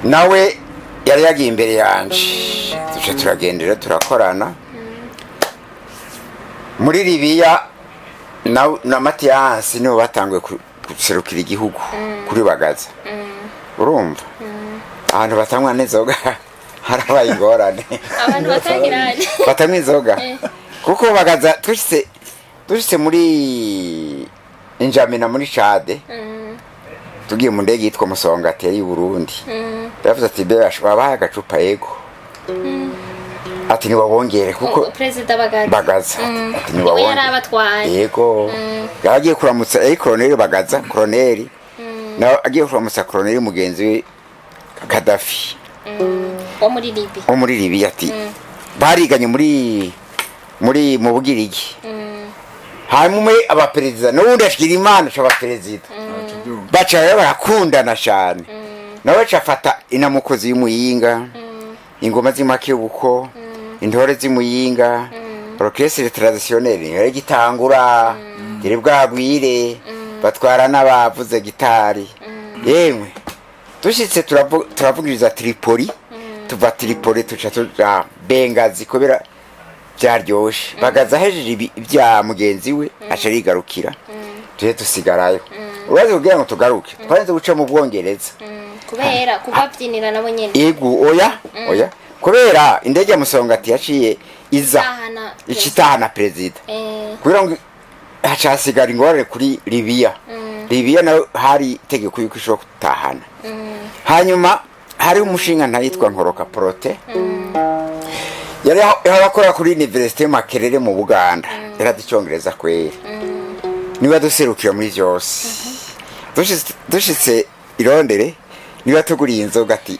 nawe yari yagiye imbere yanje tuje turagendera turakorana muri Libya na Matiyasi nibo batanguye guserukira igihugu kuri Bagaza urumva ahantu batangwa n'inzoga harabaye ingorane abantu batangirane batanywa inzoga kuko Bagaza tushitse muri Injamena muri Chade tugiye mu ndege yitwa Musongati yari Burundi yavuze ati babaye agacupa yego ati niwabongere kuko President Bagaza ati niwabongere yarabatwaye yego yagiye kuramutsa Colonel Bagaza Colonel na agiye kuramutsa Colonel mugenzi we Gaddafi wo muri Libya ati bariganye muri mu bugirigi hanyuma abaperezida n'ubundi ashikira imana c'abaperezida baca barakundana cyane nawe cafata inamukozi y'umuyinga ingoma z'imakebuko intore z'imuyinga orchestre traditionnelle yari gitangura dire bwagwire batwara n'abavuze gitari yemwe dushitse turavugiriza Tripoli tuva Tripoli tuca tuja Bengazi kubera byaryoshe Bagaza hejeje ibya mugenzi we aca rigarukira tuje tusigarayo uraze kugira ngo tugaruke twanze guca mu Bwongereza kubera kubabyinira nabo nyene yego oya kubera indege ya Musongati yaciye iza icitahana president kugira ngo hacasigara ingorane kuri Libya nayo hari tegeko yuko ishobora gutahana hanyuma hari umushinga ntayitwa Nkoroka Prote yari abakora kuri Université Makerere mu Buganda yaraducyongereza kwera niba duserukira muri byose dushitse irondere niba tuguriye inzoga ati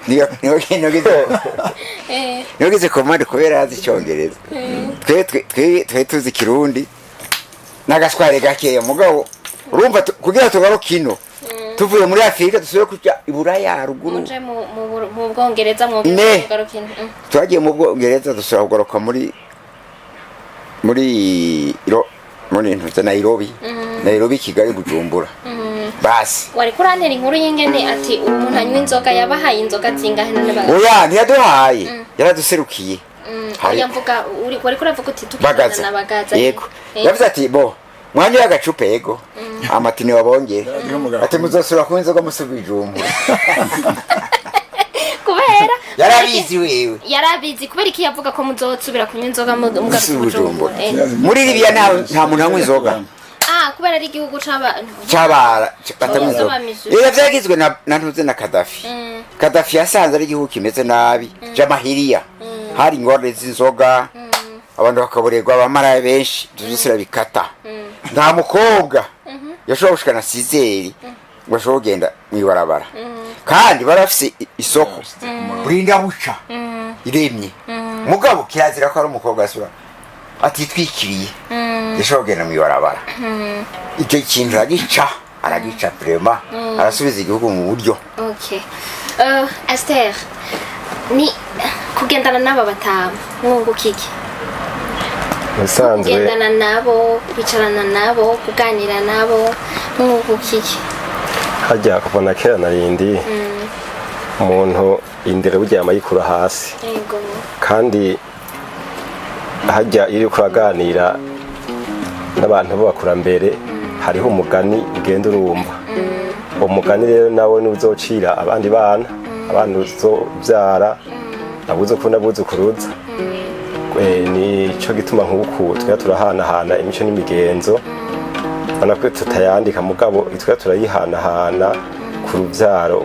niba komande kubera yazicyongereza twe tuzi Kirundi n'agasware gakeya mugabo urumva kugira tugaruke kino tuvuye muri Afrika dusubire kuja Iburaya ruguru muje mu Bwongereza mu garukino twagiye mu Bwongereza dusubira kugaruka muri Nairobi Kigali Bujumbura basi wari kurantera inkuru y'ingene ati umuntu anywa inzoga yabahaye inzoga zingahe none oya ntiyaduhaye yaraduserukiye hariya mvuga wari kuravuga uti tukigana na Bagaza yego yavuze ati bo mwanya y'agacupa yego amatini wabongere ati muzosura ku inzoga musubijumbura kubera yarabizi wewe yarabizi kubera iki yavuga ko muzotsubira kunywa inzoga mu Bujumbura muri Libya nta muntu anywa inzoga kubera ari igihugu c'abara batamwizo byagizwe na ntuze na Gaddafi yasanze ari igihugu kimeze nabi Jamahiriya hari ingorane z'inzoga abantu bakaborerwa abamara benshi tuzusira bikata nta mukobwa yashobora gushikana sizeri ngo ashobora kugenda mwibarabara kandi barafise isoko burinda buca iremye mugabo kirazira ko ari umukobwa asura atitwikiriye yashobora kugenda mwibarabara icyo kintu aragica vraiment arasubiza igihugu mu buryo Esther ni kugendana n'aba batanu mwunguka iki kugendana nabo kwicarana nabo kuganira nabo mwunguka iki hajya kuvana kera narindi umuntu indere burya amayikura hasi kandi hajya iri kuraganira n'abantu b'abakurambere hariho umugani ugenda urumva umugani rero nawe n'uzocira abandi bana abantu uzobyara abuzukuru n'abuzukuruza nico gituma nk'uku twa turahanahana imico n'imigenzo bana ko tutayandika mugabo twa turayihanahana ku rubyaro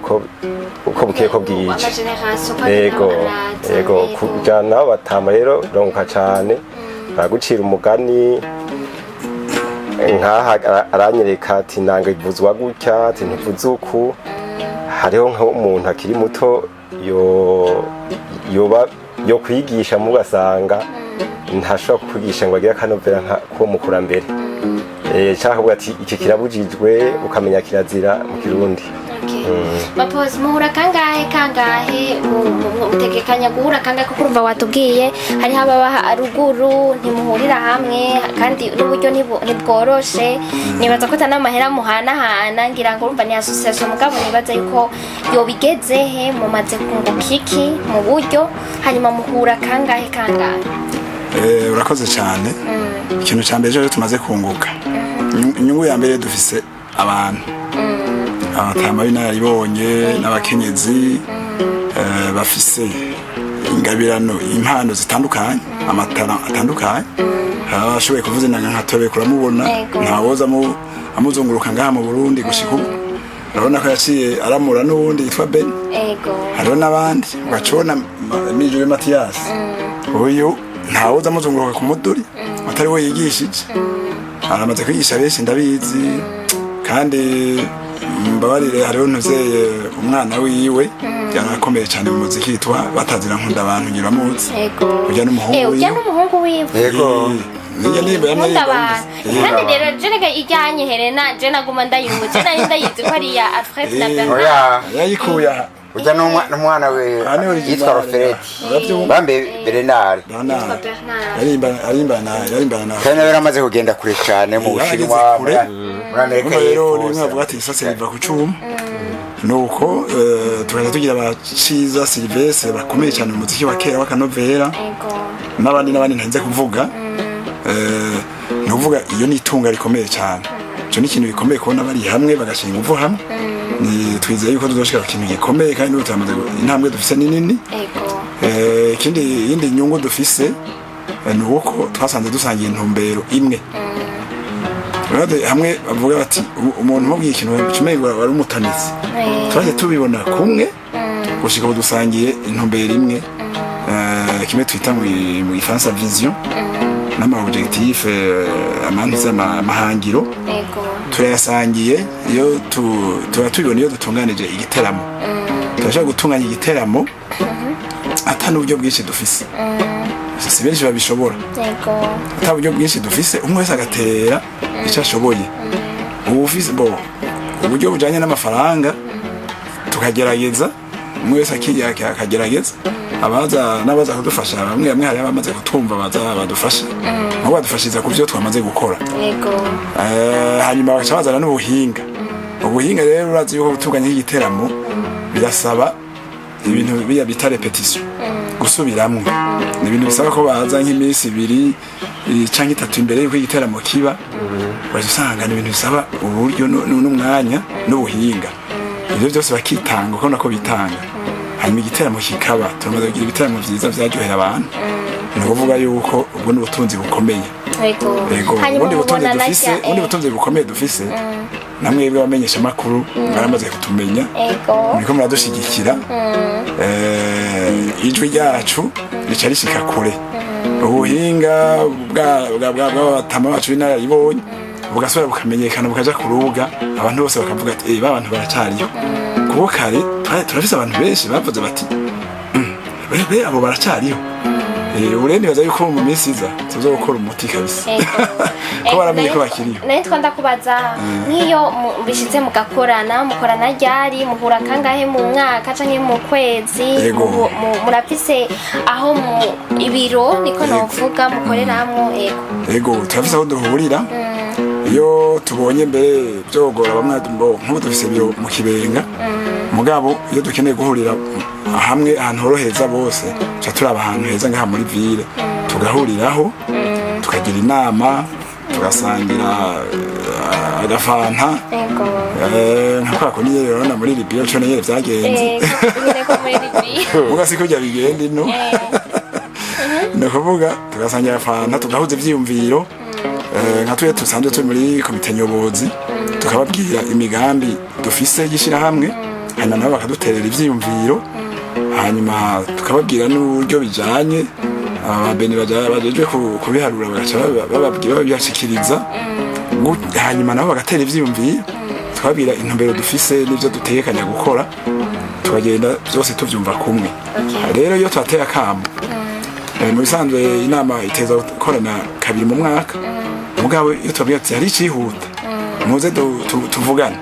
uko bukiye ko bwije yego kujana batama rero ronka cyane baragucira umugani nkaha aranyereka ati nanga ivuzwa gutya ati ntivuzuku hariho nk'umuntu akiri muto yo kwigisha mugasanga ntashobora kukwigisha ngo agire akanovera ko mukurambere cyangwa ati iki kirabujijwe ukamenya kirazira mu Kirundi bapozi muhura kangahe mutegekanya guhura kangahe kuko urumva watubwiye hariho ababa ruguru ntimuhurira hamwe kandi n'uburyo ntibworoshe nibaza ko n'amahera muhanahana ngira ngo urumva ni association mugabo nibaza yuko yobigeze he mumaze kunguka iki mu buryo hanyuma muhura kangahe urakoze cyane ikintu cya mbere rero tumaze kunguka inyungu ya mbere dufise abantu abatama b'inararibonye n'abakenyezi bafise ingabirano impano zitandukanye amatara atandukanye ashoboye kuvuza inanga nka Tobe kuramubona ntawoza amuzunguruka ngaha mu Burundi gushika ubu urabona ko yaciye aramura n'uwundi yitwa Ben hariho n'abandi ugacibona Mijuru Mathias uyu ntawoza amuzunguruka ku muduri atari we yigishije aramaze kwigisha benshi ndabizi kandi mbabarire hariho ntuzeye umwana wiwe yarakomeye cyane mu muziki yitwa Batazira Nkunda Abantu Nyiramuzi ujya n'umuhungu wiwe yego niyo nimba kandi rero jenega ijyanye Helena je naguma ndayumva je nari ndayizi ko ari ya Alfred na Bernard yayikuye ujya n'umwana we yitwa Rofereti bambe Bernard arimbana kandi nawe yaramaze kugenda kure cyane mu Bushinwa muri Amerika y'Epfo rimwe avuga ati sase riva ku cuma nuko tukaza tugira abaciza Sylvestre bakomeye cyane mu muziki wa kera w'akanovera n'abandi ntanze kuvuga nuvuga iyo ni itunga rikomeye cyane cyo ni ikintu gikomeye kubona bari hamwe bagashinga uvu hamwe ni twizeye yuko tuzoshika ku kintu gikomeye kandi n'utamaze intambwe dufise ni nini yindi nyungu dufise ni uko twasanze dusangiye intumbero imwe hamwe bavuga bati umuntu mubwiye ikintu kimwe wari umutanizi twaje tubibona kumwe gushika ubu dusangiye intumbero imwe kimwe twita mu Gifaransa vision n'ama objectif amanza amahangiro turayasangiye iyo tubibona iyo dutunganije igiteramo turashaka gutunganya igiteramo ata n'uburyo bwinshi dufise si benshi babishobora ata buryo bwinshi dufise umwe wese agatera icyo ashoboye ubufise uburyo bujanye n'amafaranga tukagerageza umwe wese akagerageza n'abaza kudufasha bamwe hari abamaze kutumva badufasha nko badufashiza ku byo twamaze gukora hanyuma bagaca bazana n'ubuhinga rero urazi yuko gutunganya igiteramo birasaba ibintu bita repetition gusubiramwo ni ibintu bisaba ko baza nk'iminsi 2 canke 3 imbere yuko igiteramo kiba bazusanga ni ibintu bisaba uburyo n'umwanya n'ubuhinga ibyo byose bakitanga uko nako bitanga hanyuma igiteramo kikaba turamaze kugira ibiteramo byiza byaryohera abantu ni ukuvuga yuko ubwo ni ubutunzi bukomeye ubundi butunzi bukomeye dufise namwebwe bamenyesha amakuru baramaze kutumenya muriko muradushigikira ijwi ryacu rica rishika kure ubuhinga bw'abatama bacu b'inararibonye bugasubira bukamenyekana bukaja ku rubuga abantu bose bakavuga ati abantu baracariyo kuko kare turafise abantu benshi bavuze bati abo baracariyo urende baza yuko mu minsi iza tuzokora umuti kabisa ko baramenye ko bakiriyo natwe ndakubaza nk'iyo bishitse mukorana ryari muhura kangahe mu mwaka canke mu kwezi murafise aho mu ibiro niko novuga mukoreramwo ego turafise aho duhurira iyo tubonye mbere byogora bamwe nk'ubu dufise biro mu Kibenga mugabo iyo dukeneye guhurira hamwe ahantu horoheza bose cha turaba ahantu heza ngaha muri ville tugahuriraho tukagira inama tugasangira agafanta nka ko niye rero muri Libya cyo niye byagenze ugasiko bya bigende no kuvuga tugasangira agafanta tugahuza ivyiyumviro nka tuye tusanzwe turi muri komite nyobozi tukababwira imigambi dufise y'ishirahamwe hanyuma nabo bakaduterera ivyiyumviro hanyuma tukababwira n'uburyo bijanye ababeni bajeje kubiharura bagaca bababwira babyashikiriza hanyuma nabo bagatera ivyiyumviro tukababwira intumbero dufise n'ivyo dutegekanya gukora tukagenda byose tuvyumva kumwe rero iyo twateye akamo mu bisanzwe inama iteza gukorana kabiri mu mwaka mugabo iyo tubabwira ati hari icihuta muze tuvugane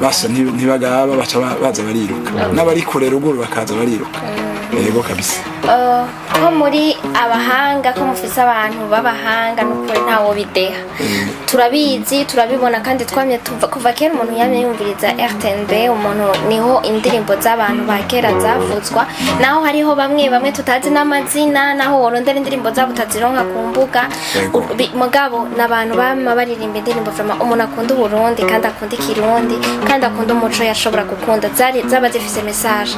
basha ntibagaba baca baza bariruka n'abari kure ruguru bakaza bariruka yego kabisa. Ko muri abahanga ko mufise abantu b'abahanga n'ukuri ntawo bideha turabizi turabibona kandi twamye kuva kera umuntu yamye yumviriza RTNB umuntu niho indirimbo z'abantu ba kera zavuzwa naho hariho bamwe tutazi n'amazina naho worondera indirimbo zabo utazironka ku mbuga mugabo n'abantu bama baririmba indirimbo vraiment umuntu akunda Burundi kandi akunda Ikirundi kandi akunda umuco yashobora gukunda zaba zifise message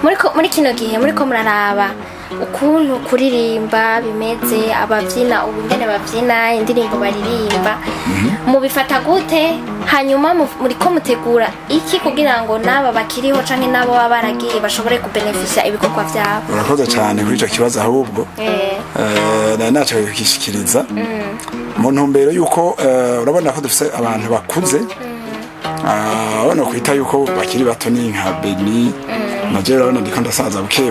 muri kino gihe muri ko muraraba ukuntu kuririmba bimeze abavyina ubungene bavyina indirimbo baririmba mubifata gute hanyuma muri ko mutegura iki kugira ngo naba bakiriho canke nabo baragiye bashobore kubenefisha ibikorwa vyabo. Urakoze cyane kuri ico kibazo ahubwo naco kishikiriza mu ntumbero yuko urabona ko dufise abantu bakuze abana kwita yuko bakiri bato ni nka Beni naje urabona ndiko ndasaza buke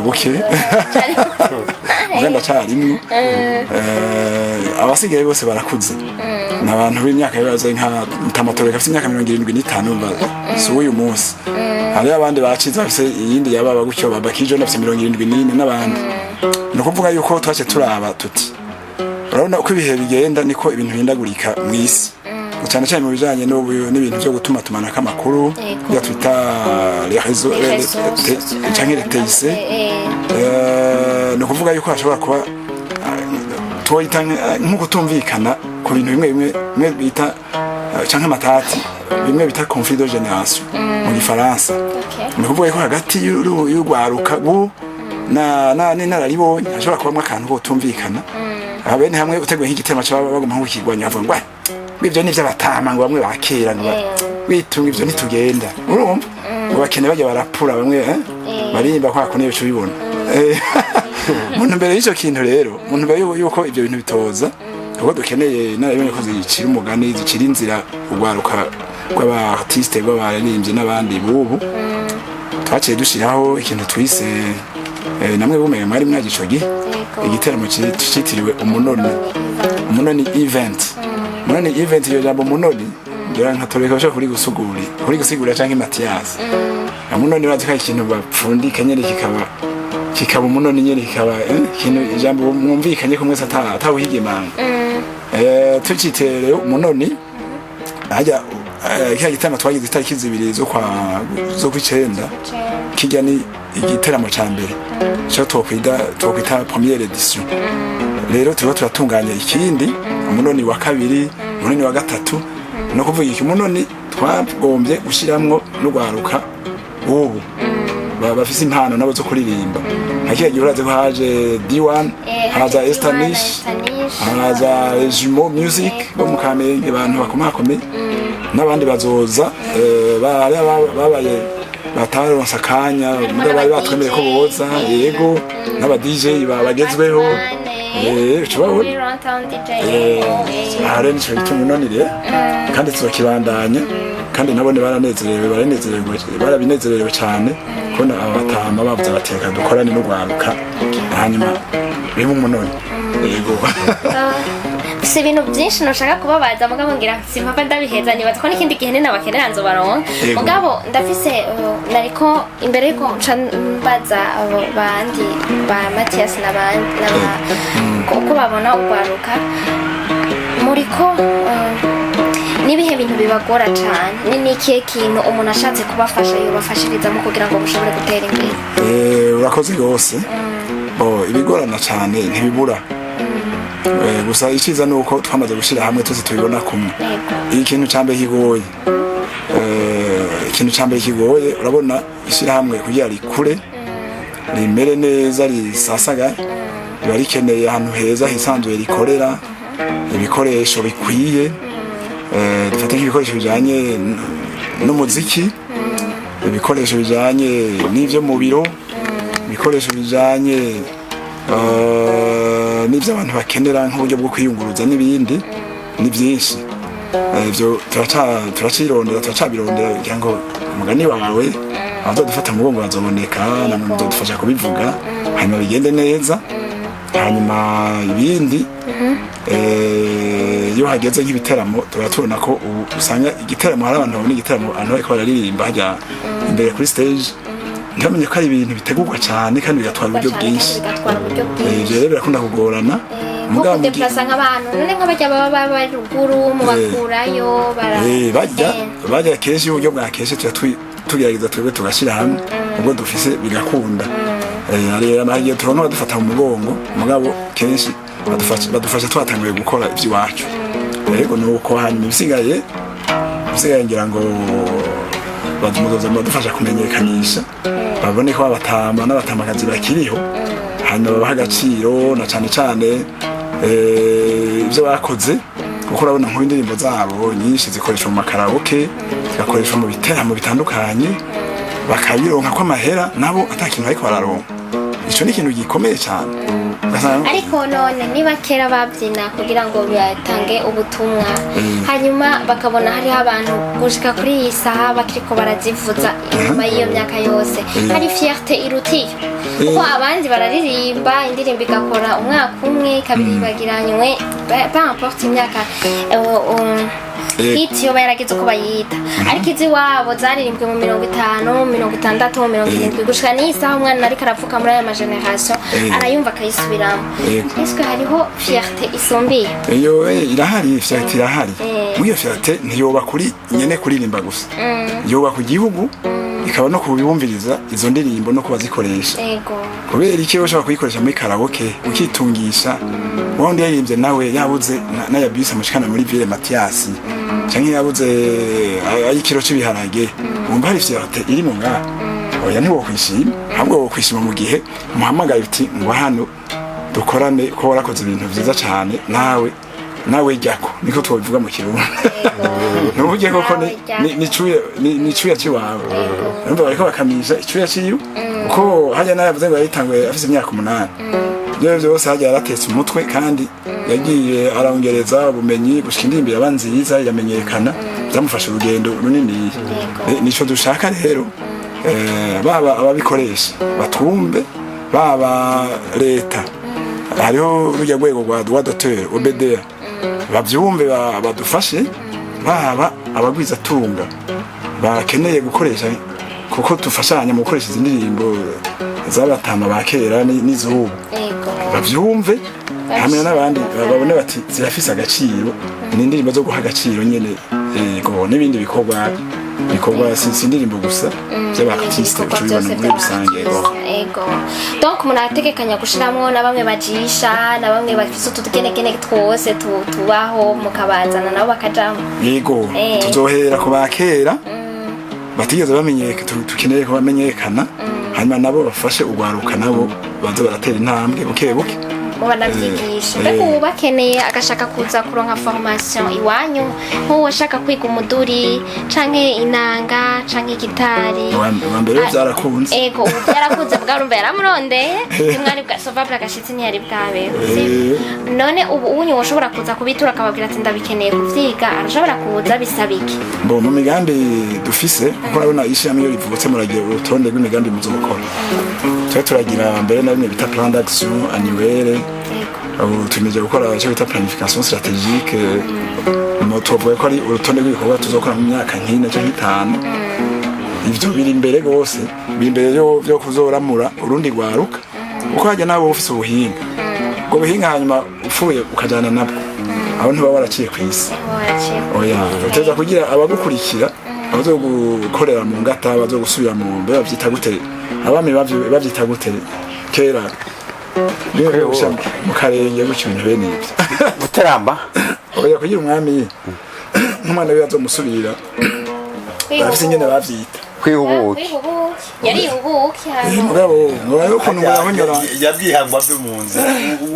ugenda cyarimwe abasigaye bose barakuze n'abantu b'imyaka yabaze nka Mutamatore afite imyaka 75 so uyu munsi hari abandi bacize bafite iyindi yababa gutyo babakijo nafite 74 n'abandi no kuvuga yuko twace turaba tuti urabona uko ibihe bigenda niko ibintu bindagurika mu isi cyane cyane mu bijanye n'ibintu byo gutuma tumanaka amakuru ya twita les réseaux cyangwa les TIC no kuvuga yuko hashobora kuba twoyitanga nko tumvikana ku bintu bimwe bita cyangwa matati bimwe bita conflit de génération mu gifaransa no kuvuga yuko hagati y'urwaruka n'inararibonye hashobora kubamo akantu ko tumvikana abene hamwe uteguye nk'igitema cy'aba bagomba nko kigwanya bavuga ngo ibyo nivyo batama ngo bamwe bakera ngo witunga ibyo nitugenda urumva ngo bakene bajya barapura bamwe barimba kwa kone bicu bibona muntu mbere y'icyo kintu rero muntu mbere yuko ibyo bintu bitoza kuko dukeneye narabonye ko zicira umugani zicira inzira urwaruka rw'abartiste rw'abaririmbyi n'abandi bubu twaciye dushiraho ikintu twise namwe bumenye mwari mwagicogi igiteramo cyitiriwe umunoni event Munoni event yo jambo munoni ngira nkatoreka bashaka kuri gusigura canke Mathias munoni bazika ikintu bapfundika nyene kikaba munoni nyene kikaba ikintu jambo mwumvikanye ko mwese atawuhigemanga tucitere munoni ajya kya gitama twagize itariki zibiri zo kwicenda kijya ni igiteramo ca mbere cyo twokwita première édition rero turatunganya ikindi umunoni wa kabiri umunoni wa gatatu no kuvuga iki munoni twagombye gushiramwo n'ugwaruka ubu bafise impano nabo zo kuririmba hakiye gihuraze ko haje D1 haza Estanish haza Jumo Music bo mu Kamenge abantu bakomakomeye n'abandi bazoza babaye bataronsa kanya muga bari batwemeye ko boza yego n'aba DJ bagezweho cubabona haren cyo tumunonire kandi tuzokibandanya kandi nabone barabinezerewe cyane kona abatama bavuze bateka dukorane n'ugwaruka hanyuma bimu munoni yego si ibintu byinshi nashaka kubabaza mugabo ngira simpapa ndabiheza nibaza ko n'ikindi gihe n'abakenera nzo baronka mugabo ndafise nariko imbere yuko mbaza abo bandi ba Mathias n'abandi uko babona ugwaruka muriko nibihe bintu bibagora cyane n'ikihe kintu umuntu ashatse kubafasha yobafashirizamo kugira ngo mushobore gutera imbere urakoze gose ibigorana cyane ntibibura gusa iciza nuko twamaze gushira hamwe twese tubibona kumwe ikintu cyambe kigoye urabona ishirahamwe kugira rikure rimere neza risasaga biba rikeneye ahantu heza hisanzuye rikorera ibikoresho bikwiye dufate nk'ibikoresho bijanye n'umuziki ibikoresho bijanye n'ivyo mu biro ibikoresho bijanye n'ivyo abantu bakenera nk'uburyo bwo kwiyunguruza n'ibindi ni byinshi ivyo turacabirondera kugira ngo umugani wawe abazodufata mu bongo bazoboneka namwe muzodufasha kubivuga hanyuma bigende neza hanyuma ibindi iyo hageze nk'ibiteramo turatubona ko usanga igiteramo hari abantu babona igiteramo abantu bariko bararirimba hajya imbere kuri stage ntibamenye ko ari ibintu bitegurwa cyane kandi bigatwara uburyo bwinshi rero birakunda kugorana nko kudeplasa nk'abantu none nk'abajya baba bari ruguru mu bakurayo bajya kenshi uburyo bwa kenshi tugerageza twebwe tugashyira hamwe ubwo dufise bigakunda rero turonka badufata mu mugongo mugabo kenshi badufasha twatanguye gukora iby'iwacu rero nuko hanyuma ibisigaye ngira ngo badufasha kumenyekanisha babone ko abatama n'abatamakazi bakiriho hanyuma babaha agaciro na cyane cyane ibyo bakoze kuko urabona nk'indirimbo zabo nyinshi zikoreshwa mu makaraoke zigakoreshwa mu biteramo bitandukanye bakabironka ko amahera nabo atakintu ariko bararonka ico ni ikintu gikomeye cyane ariko none niba kera babyina kugira ngo batange ubutumwa hanyuma bakabona hariho abantu gushika kuri iyi saha bakiriko barazivuza inyuma y'iyo myaka yose hari fierté irutiye kuko abandi bararirimba indirimbo igakora umwaka umwe kabiri bagiranywe importe imyaka hiti yoba yaragize uko bayita ariko izi wabo zaririmbwe mu 50, 60, 70 gushika n'iyi saha umwana ariko arapfuka muri aya mageneration arayumva akayisubiramo ese hariho fierté isumbiye iyo irahari fierté irahari iyo fierté ntiyoba kuri nyene kuririmba gusa yoba ku gihugu ikaba no kubibumviriza izo ndirimbo no kubazikoresha kubera iki ushaka kuyikoresha muri karaoke ukitungisha wundi yaririmbye nawe yabuze n'ayabise mushikana muri Ville Mathias canke yabuze ayikiro cy'ibiharage umva hari fierté iri mu ngaha oya ntiwo kwishima ahubwo wo kwishima mu gihe muhamagaye uti ngo hano dukorane ko warakoze ibintu byiza cyane nawe jyako niko twobivuga mu kirundi n'ubuje koko ni cuya ciwawe numva bariko bakamisha icuya ciyo uko hajya nayavuze ngo yayitanguye afite imyaka 8 byo byose hajya yaratetse umutwe kandi yagiye arongereza ubumenyi gushika indirimbo yabanziza yamenyekana byamufasha urugendo runini nico dushaka rero baba ababikoresha batumbe baba leta hariho rujya rwego rwa doteur obedea bavyumve badufashe baba abagwiza tunga bakeneye gukoresha kuko tufashanya mu gukoresha indirimbo z'abatama bakera n'izubu bavyumve hamwe n'abandi babone bati zirafise agaciro n'indirimbo zo guha agaciro nyene go n'ibindi bikorwa si indirimbo gusa by'abartiste ucubibona muri rusange donc munategekanya gushiramwo na bamwe bajisha na bamwe bafise utugenegene twose tubaho mukabazana nabo bakajamo yego tuzohera ku bakera batigeze bamenyeka tukeneye ko bamenyekana hanyuma nabo bafashe ugwaruka nabo baza baratera intambwe buke banavyigisha mbega ubu bakeneye agashaka kuza kuronka formation iwanyu nk'uwo ashaka kwiga umuduri canke inanga canke gitari mbere byarakunze ego ubu byarakunze bwa urumva yaramurondeye umwari bwa SAULVABLE agashitsi ntiyari bwabe none ubu unyu woshobora kuza kubitura akababwira ati ndabikeneye kuvyiga arashobora kuza bisabiki mu migambi dufise kuko urabona ishami yo rivutse muragira urutonde rw'imigambi muzokora turagira mbere na bimwe bita plan d'action annuelle tumeje gukora icyo bita planification stratégique tuvuga ko ari urutonde rw'ibikorwa tuzokora mu myaka nk'ine cyangwa 5 ivyo biri imbere gose biri imbere byo kuzoramura urundi rwaruka uko hajya nabo ufise ubuhinga ubwo buhinga hanyuma upfuye ukajana nabwo aho ntiba waraciye ku isi oya uteza kugira abagukurikira abazogukorera mu ngata bazogusubira mu mbe bavyita gute abami bavyita gute kera mu karenge gutyo ibintu bene ibyo gutaramba oya kugira umwami nk'umwana we azomusubirira bafise ingene bavyita kwihubuki yari ubuki mugabo ngo ukuntu murahonyora yabyihangwa byo munzi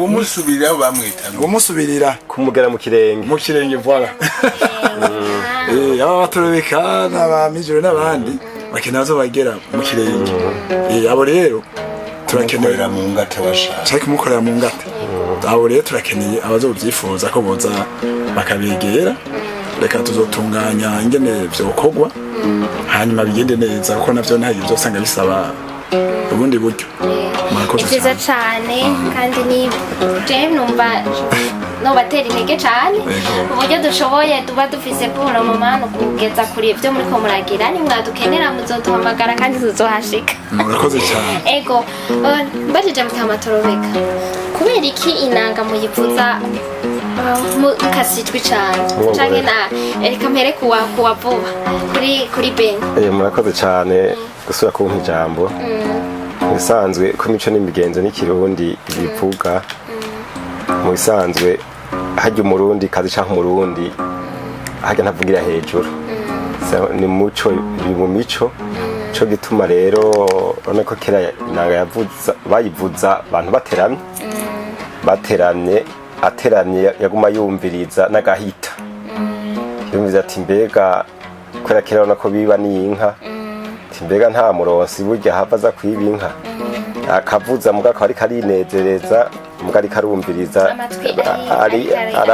umusubirira bamwitana umusubirira kumugera mu kirenge voilà aba baturubika n'abamijuru n'abandi bakeneye bazobagera mu kirenge abo rero turakenera mu ngata bashaka cyari kumukorera mu ngata abo rero turakeneye abazobyifuza ko boza bakabegera reka tuzotunganya ingene vyokorwa hanyuma bigende neza kuko navyo ntayo bizosanga bisaba ubundi buryo byiza cyane kandi ni je numva no batera intege cyane uburyo dushoboye tuba dufise kuhura mu mano kugeza kuri ibyo muri ko muragira ni mwadukenera muzoduhamagara kandi tuzohashika murakoze cyane ego mbajije mutamatorobeka kubera iki inanga muyivuza mukasijwe cyane canke na reka mpere kuwa vuba kuri Ben murakoze cyane gusura ku ijambo bisanzwe ko imico n'imigenzo n'ikirundi bivuga mu bisanzwe hajya umurundi kazi canke umurundi hajya ntavugira hejuru ni muco biri mu mico cyo gituma rero urabona ko kera inanga bayivuza abantu bateramye ateramye yaguma yumviriza n'agahita yumviriza ati mbega kubera kera urabona ko biba n'inka ati mbega nta muronsi burya hava aza kwiba inka akavuza muga akaba ariko arinezereza muga ariko arumviriza ari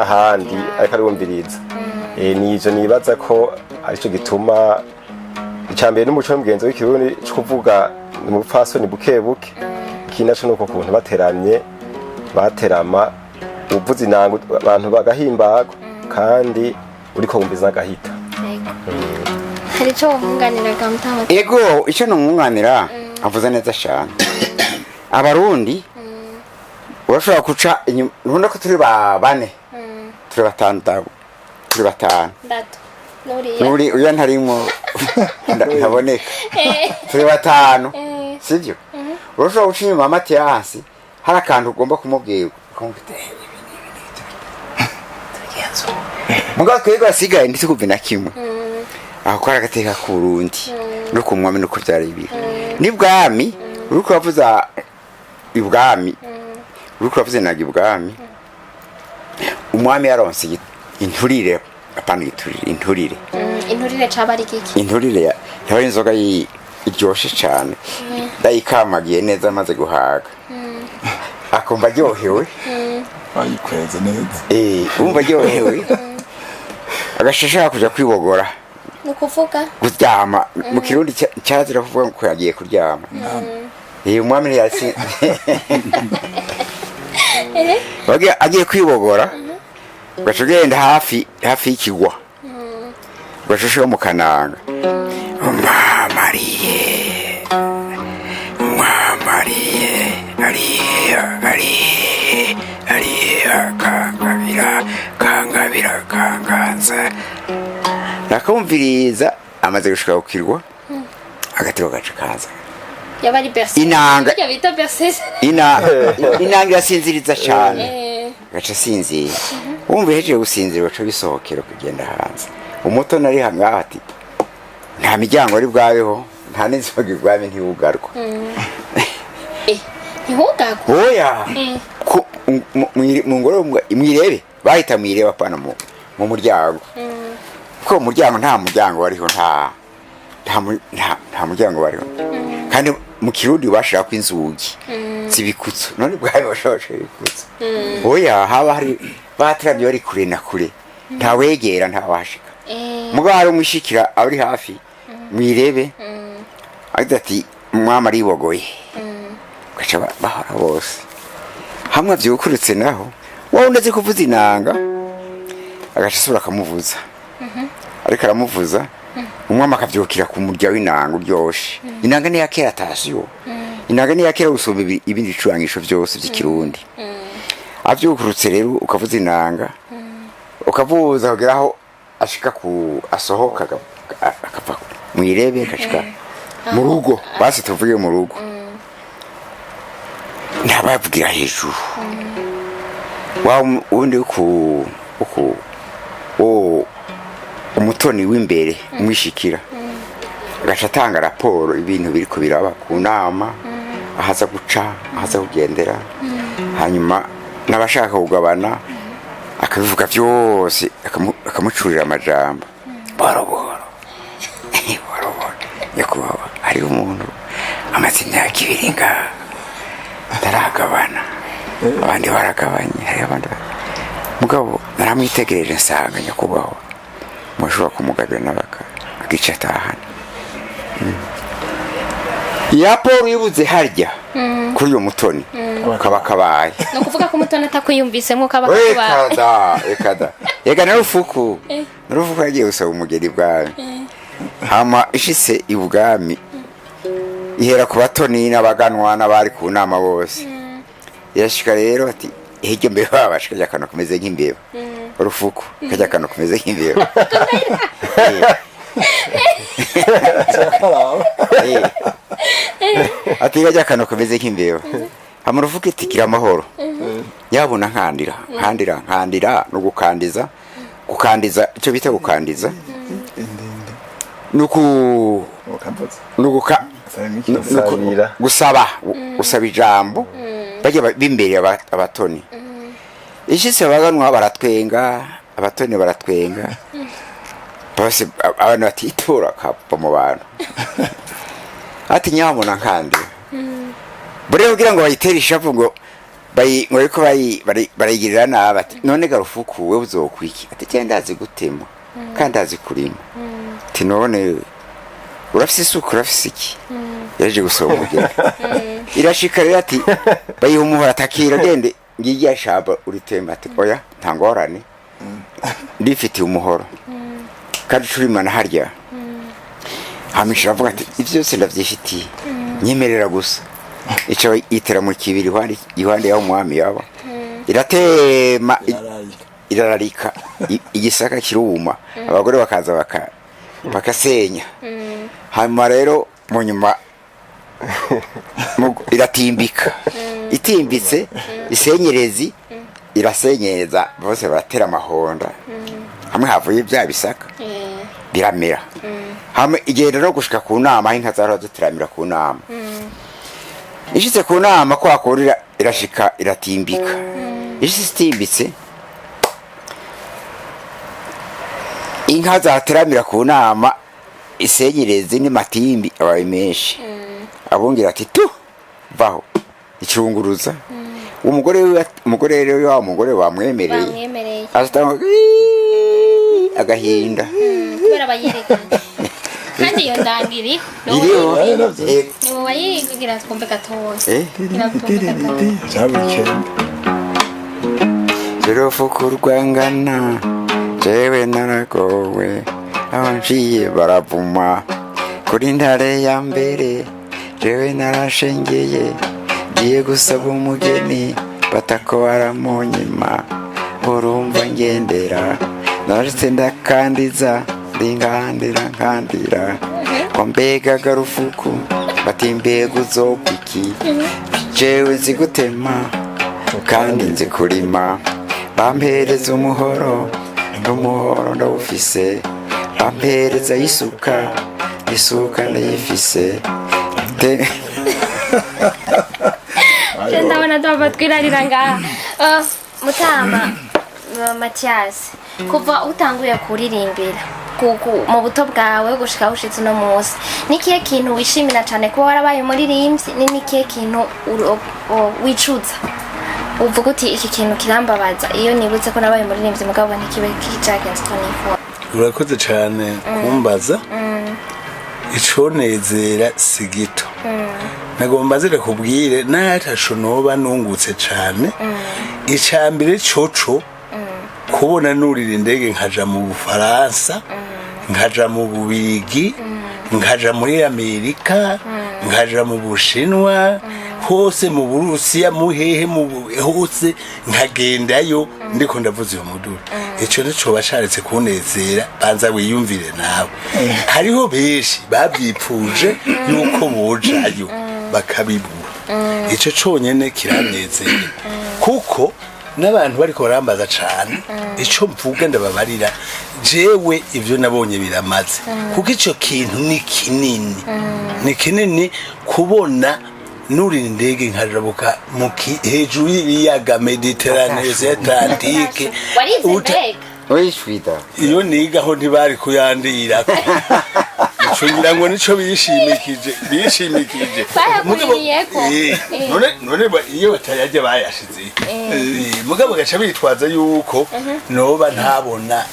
ahandi ariko arumviriza nijo nibaza ko aricyo gituma icambere n'umuco n'umugenzo w'ikirundi cyo kuvuga ni mupfasoni buke buke ikinaco nuko kuntu baterama uvuza inanga abantu bagahimbagwa kandi uriko wumviza agahita hari icyo wumwunganiraga mutama ego icyo numwunganira avuza neza cyane abarundi urashobora guca inyuma nubona ko turi bane turi batanu nuri uya ntarimo ntaboneka turi batanu sibyo urashobora guca inyuma Matiyasi hari akantu ugomba kumubwira mugabo twebwe basigaye ndetse kuva na kimwe aho ko agateka ku Burundi no ku mwami no ku byari ibiri n'ibwami uriko bavuza ibwami uriko bavuze naga ibwami umwami yaronse inturire apana inturire caba ari kiki inturire yabari inzoga iryoshe cyane ndayikamagiye neza amaze guhaga akumva aryohewe bayikweze neza umva aryohewe agashashaka kuja kwibogora nukuvuga kuryama mu kirundi cyazira kuvuga ko yagiye kuryama umwami yasi agiye kwibogora gacugenda hafi y'ikigwa gashusho mu kananga Mariye ariya kangabira kanganza nakumviriza amaze gushika ukirwa agatiro gaca kaza yabari berse inanga bita berse inanga irasinziriza cyane gaca sinzira wumva hejeje gusinzira baca bisohokera kugenda hanze umuto nari hangaha ati nta miryango ari bwabeho nta n'inzoga ibwami ntiwugarwa ntiwugarwa oya mu ngoro mwirebe bahita mwirebe apana mu muryango ko umuryango nta muryango wariho nta muryango wariho kandi mu kirundi bashaka ko inzugi zibikutso none bwawe bashobora ibikutso oya haba hari batrabye bari kure na kure nta wegera nta washika mugabo hari umushikira abari hafi mwirebe ati mwama ribogoye gaca bahora bose hamwe vyukurutse naho wowe ndazi kuvuza inanga agaca asubira akamuvuza ariko aramuvuza umwami akavyukira ku murya w'inanga uryoshe inanga ni yakera tasiyo inanga ni yakera gusumba ibindi bicurangisho byose by'ikirundi avyukurutse rero ukavuza inanga ukavuza kugera aho ashika asohoka akava mwirebe agashika mu rugo basi tuvuge mu rugo ntabavugira hejuru wa undi umutoni w'imbere umwishikira agaca atanga raporo ibintu biriko biraba ku nama ahaza guca ahaza kugendera hanyuma n'abashaka kugabana akabivuga byose akamucurira amajambo boroboro nyakubahwa hariho umuntu amaze imyaka 2 ngaha ataragabana abandi baragabanye hari abandi mugabo naramwitegereje nsanga nyakubahwa Mwoshobora kumugabira n'abaka agica atahana yaporo yubuze harya ku kuri uyo mutoni kaba kabaye no kuvuga ko umutoni atakwiyumvisemo kaba kabaye ekada yega narufuku yagiye gusaba umugeni bwawe hama ishise ibwami ihera ku batoni n'abaganwa n'abari ku nama bose irashika rero ati hirya mbere babashika yakano kumeze nk'imbeba urufuku kajya kano kumeze nk'imbeba ati kajya kano kumeze nk'imbeba hama urufuku itikira amahoro yabona nkandira no gukandiza icyo bita gukandiza gusaba ijambo bajya bimbere abatoni ishise baganwa baratwenga abatoni baratwenga bose abantu batitura kapa mu bantu ati nyamuna nkandi bure kugira ngo bayitere ishavu ngo ariko barayigirira nabi ati none garufuku we uzokwiki ati cyenda azi gutema kandi azi kurima ati none urafise isuku urafise iki yaje gusoma umugeni irashika rero ati bayihumuhora atakira gende ngiye ashaba uritemba ati oya ntangorane ndifitiye umuhoro kandi turimana harya hamishira avuga ati ivyo byose ndavyifitiye nyemerera gusa ico itera mu kibiri ihwande yaho umwami yaba iratema irararika igisaka kiruma abagore bakaza bakasenya hanyuma rero mu nyuma iratimbika itimbitse isenyerezi irasenyeza bose baratera amahonda hamwe havuye bya bisaka biramera hamwe igenda no gushika ku nama inka zaro zitiramira ku nama ishitse ku nama ko akorira irashika iratimbika ishitimbitse inka zateramira ku nama isenyerezi ni matimbi abaye menshi abungira ati tu vaho icunguruza umugore rero wa mugore bamwemereye asitanga agahinda kubera bayerekana kandi iyo ndangiri ni wowe wayigira twumve gatoya rero fuku rwangana jewe naragowe aho nciye baravuma kuri ntare ya mbere jewe narashengeye giye gusaba umugeni batako baramunyima urumva ngendera narashitse ndakandiza nkandira ko mbega garufuku bati mbega uzokwiki jewe nzi gutema kandi nzi kurima bampereza umuhoro n'umuhoro ndawufise bampereza isuka ndayifise ndabona twirarira ngaha Mutama Mathias kuva utanguye kuririmbira mu buto bwawe gushika ushitse no munsi nikiye kintu wishimira cyane kuba warabaye umuririmbyi ni nikiye kintu wicuza uvuga uti iki kintu kirambabaza iyo nibutse ko nabaye umuririmbyi mugabo ntikibe kicagenze ko nifuza urakoze cyane kumbaza iconezera sigito nagomba zire kubwire natasho noba nungutse cyane icambere coco kubona nurira indege nkaja mu Bufaransa nkaja mu Bubigi nkaja muri Amerika nkaja mu Bushinwa hose mu Burusiya muhehe hose nkagendayo ndiko ndavuze iyo muduru ico nico basharetse kunezera banza wiyumvire nawe hariho beshi babyipfuje yuko bojayo bakabibura ico conyene kiranezera kuko n'abantu bariko barambaza cyane ico mvuga ndababarira jewe ivyo nabonye biramaze kuko ico kintu ni kinini kubona nuri indege nkarabuka hejuru y'ibiyaga Mediterane Atlantique wishwida iyo nigaho ntibari kuyandira ngira ngo nico bishimikije none iyo batayajya bayashize mugabo gaca bitwaza yuko noba ntabona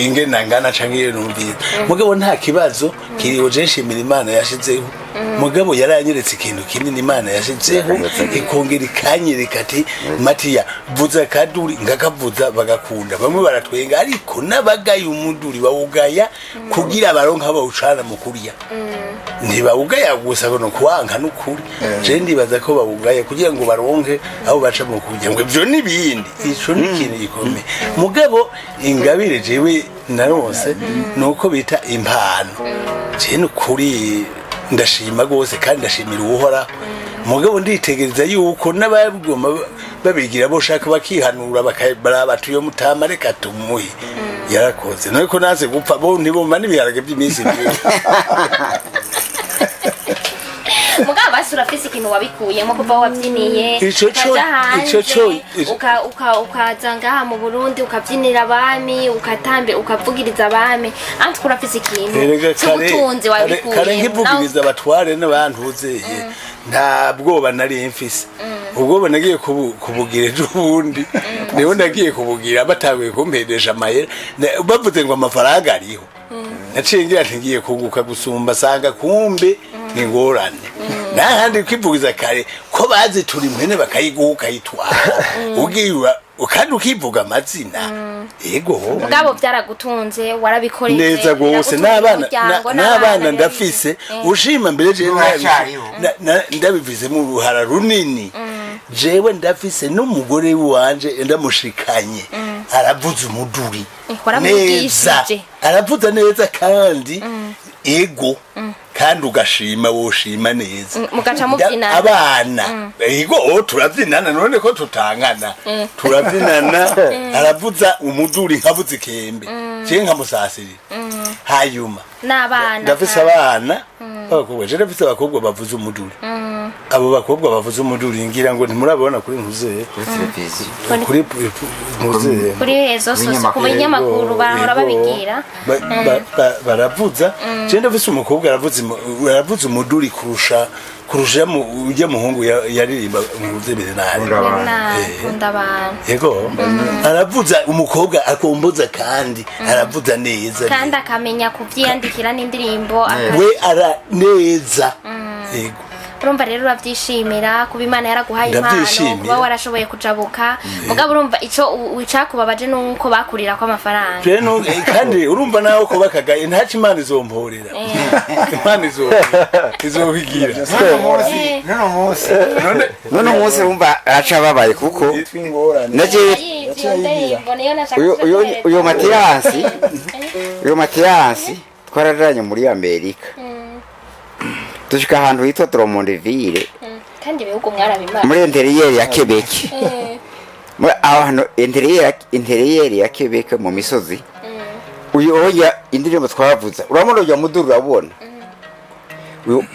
ingena ngana canke numvira mugabo nta kibazo kiriho je nshimira Imana yashizeho mugabo yaranyeretse ikintu kinini Imana yashitseho ikongera ikanyereka ati Matiya vuza kaduri ngakavuza bagakunda bamwe baratwenga ariko nabagaye umuduri bawugaya kugira baronka bawucana mu kurya ntibawugaya gusa no kwanka n'ukuri je ndibaza ko bawugaya kugira ngo baronke aho baca mu kurya ngo ivyo nibindi ico ni ikintu gikomeye mugabo ingabire jewe narose nuko bita impano je n'ukuri ndashima gose kandi ndashimira uhoraho mugabo nditegereza yuko n'abagoma babigira bo shaka bakihanura bakabatuye mutama reka tumuhe yarakoze nuko naze gupfa bo ntibumva n'ibiharage by'iminsi mugabo basura fisi ikintu wabikuyemo kuva wabyiniye ico ukaza ngaha mu Burundi ukabyinira abami ukatambe ukavugiriza abami anti kurafise ikintu cy'ubutunzi wabikuyemo kare nkivugiriza abatware n'abantu uzeye nta bwoba nari mfise ubwoba nagiye kubugira ejobundi niho nagiye kubugira bataguye kumpedesha amayera bavuze ngo amafaranga ariho naciye ngira ntigiye kunguka gusumba sanga kumbe ngorane nahandi kwivugiza kare ko bazi turi mwene bakayiguha ukayitwara ugiye kandi ukivuga amazina yego mugabo byaragutunze warabikoreye neza gose n'abana ndafise ushima mbere je ndabivize mu ruhara runini jewe ndafise n'umugore wanje ndamushikanye aravuza umuduri neza aravuza neza kandi ego kandi ugashima woshima neza mugaca mubyina abana ego turabyinana none ko tutangana turabyinana aravuza umuduri nkavuza ikembe je nkamusasirira hayuma n'abana ndafise abana abakobwa je ndafise abakobwa bavuza umuduri abo bakobwa bavuza umuduri ngira ngo ntimurabona kuri nkuzeye kuri nkuzeye kuri rezo sose ku binyamakuru barahora babigira baravuza je ndafise umukobwa aravuza umuduri kurusha ujya muhungu yaririmba nkuzebere nabi ndabana yego aravuza umukobwa akomboza kandi aravuza neza kandi akamenya kuvyandikira n'indirimbo we ara neza yego urumva rero urabyishimira kuba Imana yaraguhaye impano kuba warashoboye kujabuka mugabo urumva ico wicakubabaje nuko bakurira kwa amafaranga rero kandi urumva nawe ko bakagaye ntaci Imana izomporera Imana izobigira none umunsi wumva aca babaye kuko naje uyo Matiyasi twararanye muri Amerika tushika ahantu hitwa Tromondeville kandi bihugu mwarabimara muri interiyeri ya Quebec muri ahantu interiyeri ya Quebec mu misozi uyoya indirimbo twavuza uramona ujya muduru urabona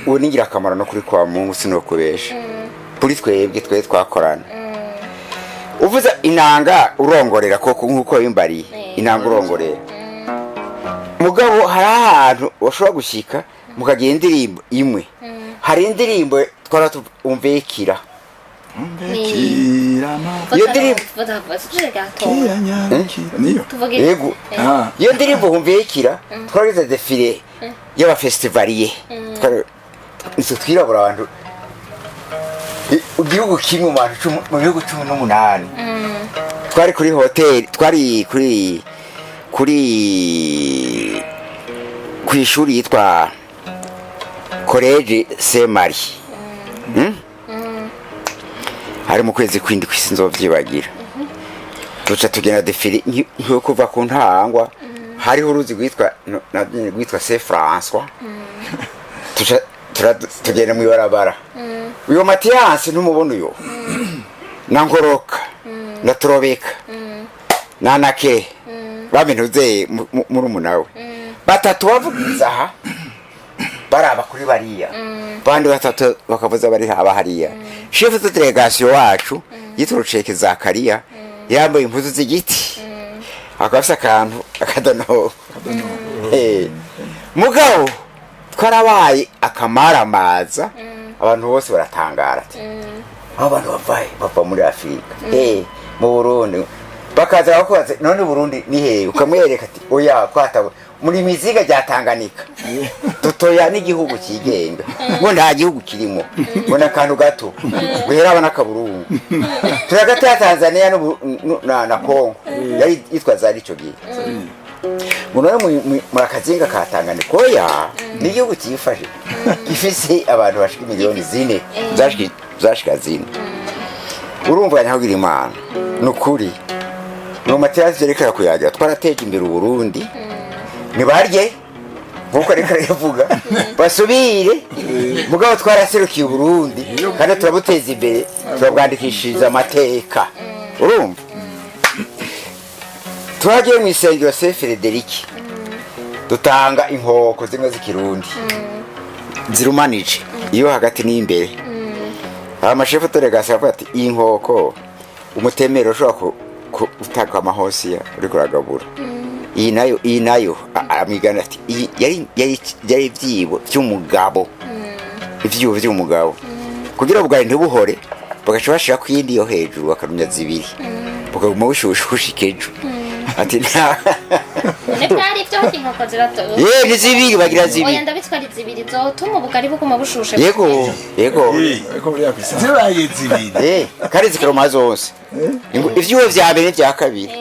uwo ningira akamaro no kuri kwa Mungu sinokubesha kuri twebwe twakorana uvuza inanga urongorera koko nkuko bimbariye inanga urongorera mugabo hari ahantu washobora gushika mukagira indirimbo imwe hari indirimbo twaratumvekira iyo ndirimbo humvekira twaragize defile y'abafestivaliye twirabura abantu igihugu kimwe mu bihugu 18 twari kuri hoteli twari kuri ishuri yitwa College Saint Marie hari mu kwezi kwindi kwisi nzovyibagira tuca tugenda defile nko kuva ku ntangwa hariho uruzi rwitwa Saint François tuca tugenda mu ibarabara uyo Matiyasi ntumubona uyo nangoroka ndaturobeka nanake bamenuze muri umunawe batatu bavugiza aha baraba kuri bariya bandi batatu bakavuza bari haba hariya chef de delegation wacu yitwa Zakariya yambaye impuzu z'igiti akafisa akantu akadono mugabo twarabaye akamaramaza abantu bose baratangara ati abantu bava muri Afrika mu Burundi bakaza bakoze none Burundi ni he ukamwereka ati oya kwata muri miziga rya Tanganyika toya n'igihugu kigenga ngo nta gihugu kirimo ngo nakantu gato guhera n'akaburungu turagati ya Tanzania na Kongo yari yitwa zarico gihe ngo none mu akazinga ka Tanganyika koya n'igihugu cyifashe gifise abantu bashika miliyoni 4 zashika 4 urumva nyahugira imana nukuri no Mathias yerekana kuyagira twarateje imbere Burundi nibarye nkuko reka yavuga basubire mugabo twaraserukiye Burundi kandi turabuteza imbere turabwandikishiriza amateka urumva twagiye mu isengero Saint Frederic dutanga inkoko zimwe z'ikirundi zirumanije iyo hagati n'imbere amashefu toregasa avuga ati iyi nkoko umutemero ushobora utaka amahosiya uri kuragabura iyi nayo amigana ati yari ibyibo by'umugabo ibyibo by'umugabo kugira bwa ntibuhore bagaca bashira ku yindi yo hejuru bakarumya zibiri bakaguma bushushikejo ati nta Nepari byo inkoko zirato. Ni zibiri bagira zibiri. Oya ndabitwara zibiri zotuma ubugari buguma bushushe. Yego ariko buriya kwisa zibaye zibiri kari zikaroma zose ivyuwe vya mbere vya kabiri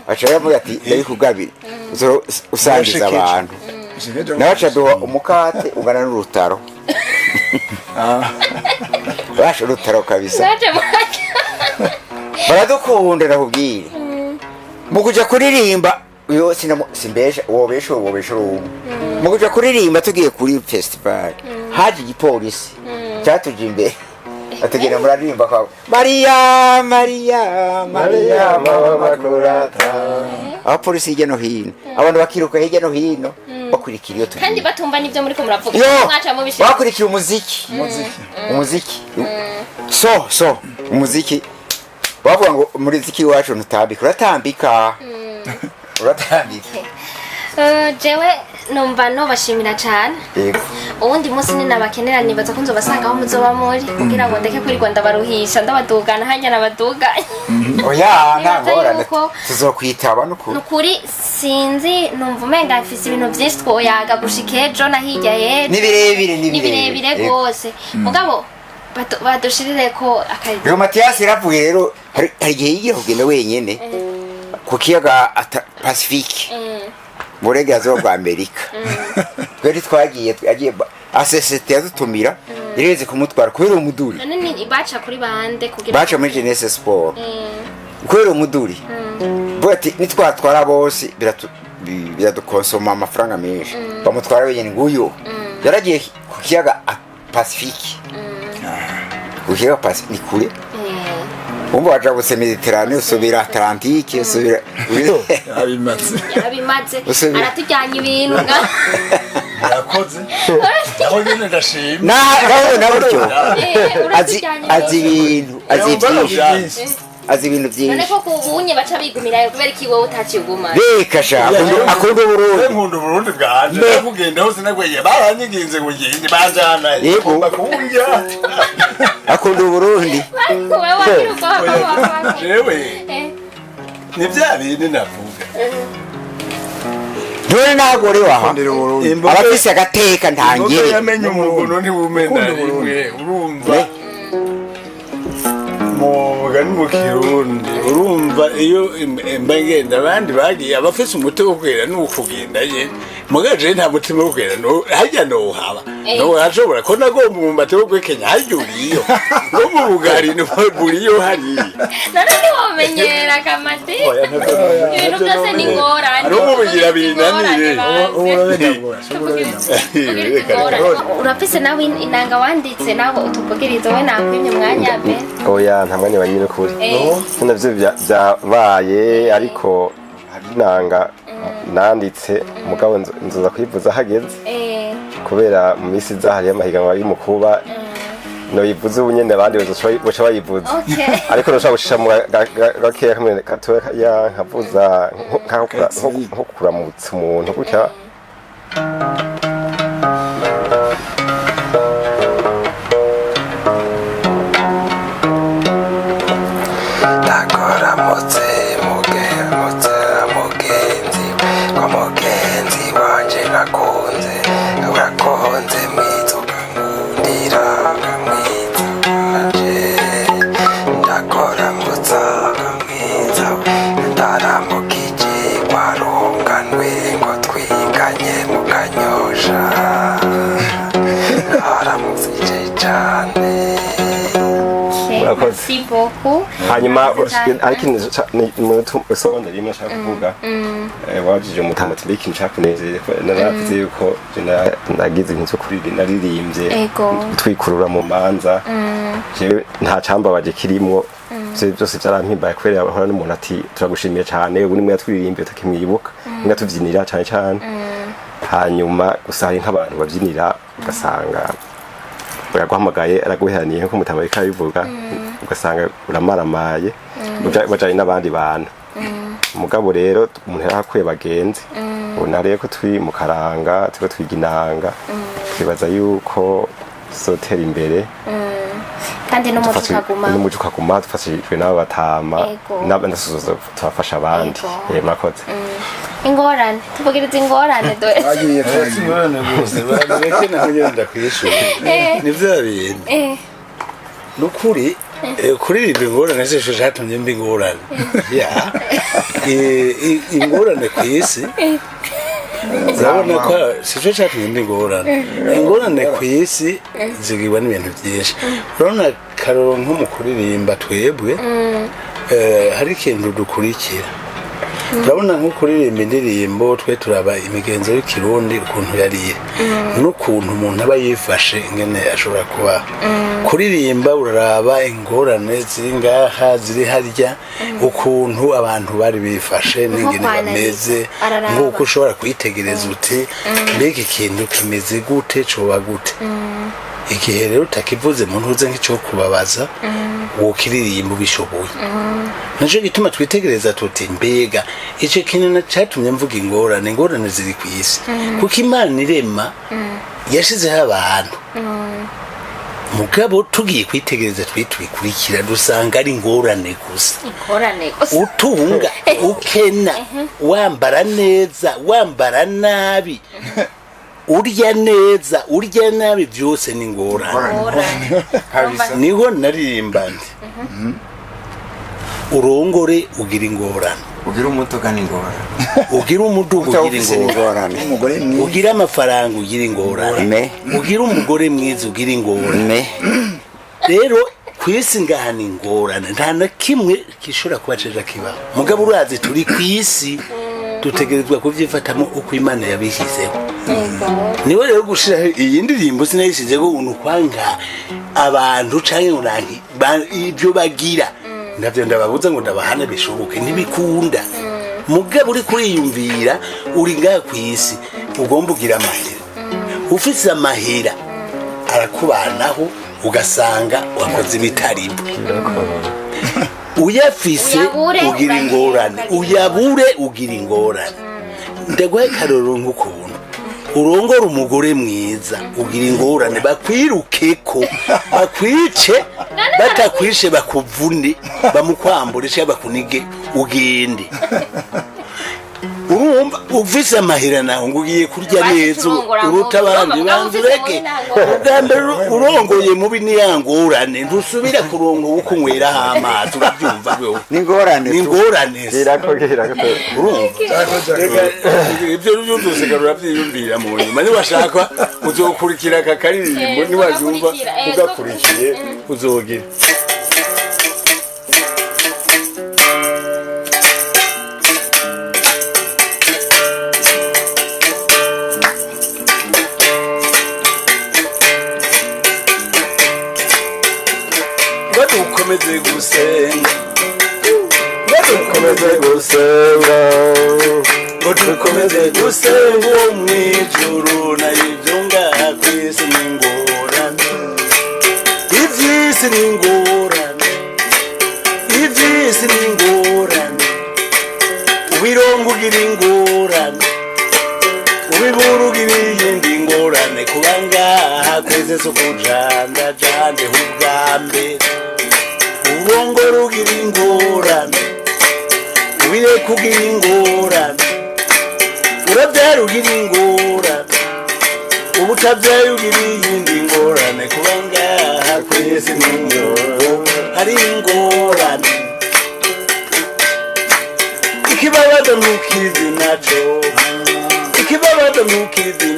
aca yavuga ati yari kugabira usangiza abantu naca duha umukate ungana n'urutaro basho urutaro kabisa baradukunda nakubwira mu kuja kuririmba yo simbesha wobesha mu kuja kuririmba tugiye kuri festival haje igipolisi cyatuje imbere atagenda muraririmba kwa Maria mama makurata abapolisi hirya no hino abantu bakiruka hirya no hino bakurikira iyo tugiye kandi batumva nivyo muri ko muravuga mwaca mu bishira bakurikira umuziki so umuziki bavuga ngo umuziki wacu ntutambika uratambika jewe numva no bashimira cyane ubundi munsi ni nabakenera nibaza ko nzobasanga aho muzoba muri kugira ngo ndeke kuri Rwanda baruhisha ndabadugana hanya nabaduganye oya ntangorane tuzokwitaba nukuri sinzi numva umenga mfise ibintu byinshi twoyaga gushikejo na hirya ye ni birebire gose mugabo badushirire ko akazi yo Mathias yaravuye rero hari igihe yigira kugenda wenyene ku kiyaga Pacifique Burengerazuba bwa Amerika twari twagiye asesete yadutumira ireze kumutwara kubera umuduri none baca kuri bande kugira baca muri Jeunesse Sport kubera umuduri bati nitwatwara bose biradukonsoma amafaranga menshi bamutwara wenyene nguyo yaragiye ku kiyaga Pacifique kukiyaga Pacifique ni kure umbo wajabutse Mediterane usubira Atlantique usubira abimatse aratujyanye ibintu yakoze aho nyine ndashima na buryo azi ibintu byinshi none ko kubunye baca bigumirayo kubera ki wowe utakiguma reka sha akunda Burundi bwanje kugenda hose nagweye baranyiginze ngo ngende banjana yego bakunja akunda Burundi wewe wakiruka jewe ni bya bindi navuga dore nagore waha abafise agateka ntangire yamenye umugono ntibumena rimwe urumva mugani mu Kirundi urumva iyo mbagenda abandi bagiye abafise umutima wo kwera n'ukugenda ye mugaje nta mutima wo kwera no hajya no haba no ashobora ko nagomba mu mateko kwekenya hajuriyo no mu bugari no buriyo hari none ni womenyera kamati ibintu byose ni ngorane ari umubigira binanire urafise nawe inanga wanditse nabo utuvugiriza we nakwimye mwanya be oya nta mwanya wanyine kuri navyo byabaye ariko hari inanga nanditse mugabo nzoza kwivuza hageze kubera mu misi zahari y'amahiganwa y'umukuba no yivuze ubunyene abandi bazoca bayivuza ariko noshaka gucisha mu gakeya kamwe gatoya nkavuza nko kuramutsa umuntu gutya mugenzi wanje nakunze urakoze merci beaucoup hanyuma ariko mu seconde rimwe nshaka kuvuga wabajije umutama ati mbiki nshaka kunezera naravuze yuko nagize ibintu kuri naririmbye twikurura mu manza jewe nta cambabaje kirimo byose byarampimbaye kubera ahora n'umuntu ati turagushimiye cyane ubu nimwe yatwiririmbiye tukimwibuka nimwe tuvyinira cyane cyane hanyuma gusa hari nk'abantu bavyinira ugasanga yaguhamagaye araguheraniye nko mutama bikabivuga ugasanga uramaramaye bajanye n'abandi bantu mugabo rero umuntu yarakuye bagenzi ubona rero ko turi mu karanga turiko twiga inanga twibaza yuko sotera imbere kandi n'umuco ukaguma dufashijwe n'abo batama n'abasuzuza tubafasha abandi murakoze ingorane tuvugiriza ingorane dore agiye twese ingorane gusa bareke nahagenda kwishura ni bya bintu nukuri kuririmba ingorane zisho zatumye mbi ingorane ingorane ku isi urabona ko sicyo cyatumye mbi ingorane ku isi zigirwa n'ibintu byinshi urabona karoro nko mu kuririmba twebwe hari ikintu dukurikira urabona nko kuririmba indirimbo twe turaba imigenzo y'ikirundi ukuntu yariye n'ukuntu umuntu aba yifashe ingene ashobora kuba kuririmba uraraba ingorane ziri ngaha ziri harya ukuntu abantu bari bifashe n'ingene bameze nk'uko ushobora kuyitegereza uti mbega ikintu kimeze gute coba gute igihe rero utakivuze mu ntuze nk'icyo kubabaza wokiririmba ubishoboye naco gituma twitegereza tuti mbega ico kintu cyatumye mvuga ingorane ziri ku isi kuko Imana irema yashizeho abantu mugabo tugiye kwitegereza twikurikira dusanga ari ingorane gusa utunga ukena wambara neza wambara nabi urya neza urya nabi byose ni ingorane niho naririmba nti urongore ugira ingorane ugira umutuga n'ingorane ugira umuduga ugira ingorane ugira amafaranga ugira ingorane ugira umugore mwiza ugira ingorane rero kwisi ngahana ingorane nta na kimwe gishobora kubaceja kibaho mugabo urazi turi kwisi dutegerezwa kuvyifatamo uko Imana yabishyizeho niwe rero gushira iyi ndirimbo sinayishizeho umuntu kwanga abantu canke urangi ibyo bagira ndavyo ndababuza ngo ndabahane bishoboke ntibikunda mugabo uri kuriyumvira uri ngaha kwisi ugomba ugira amahera ufise amahera arakubanaho ugasanga wakoze ibitarimo uyafise ugira ingorane uyabure ugira ingorane ndaguha karoro nk'ukuntu urongora umugore mwiza ugira ingorane bakwirukeko bakwice batakwishe bakuvune bamukwambure cyangwa bakunige ugende urumva uvise amahera naho ngo ugiye kurya neza uruta abandi banzureke ubwambere urongoye mubi niyangorane ntusubira kurongo ukunyweraho amazi urabyumva wewe n'ingorane ibyo byose urabyiyumvira mu nyuma niwashaka uzokurikira aka karirimbo niwajumva ugakurikiye uzogira dukomeze gusenga dukomeze gusenga uwo mwijuru na ibyo ngaha kwisi n'ingorane iby'isi n'ingorane ubirongo ugira ingorane ubibura ugira iyindi ngorane kuba ngaha kwisi si ukujandajande ubwambere urongora ugira ingorane ubireka ugira ingorane urabyara ugira ingorane ubutabyaye ugira iyindi ngorane kuba ngaha kwisi hari ingorane ikibabazo ntukizi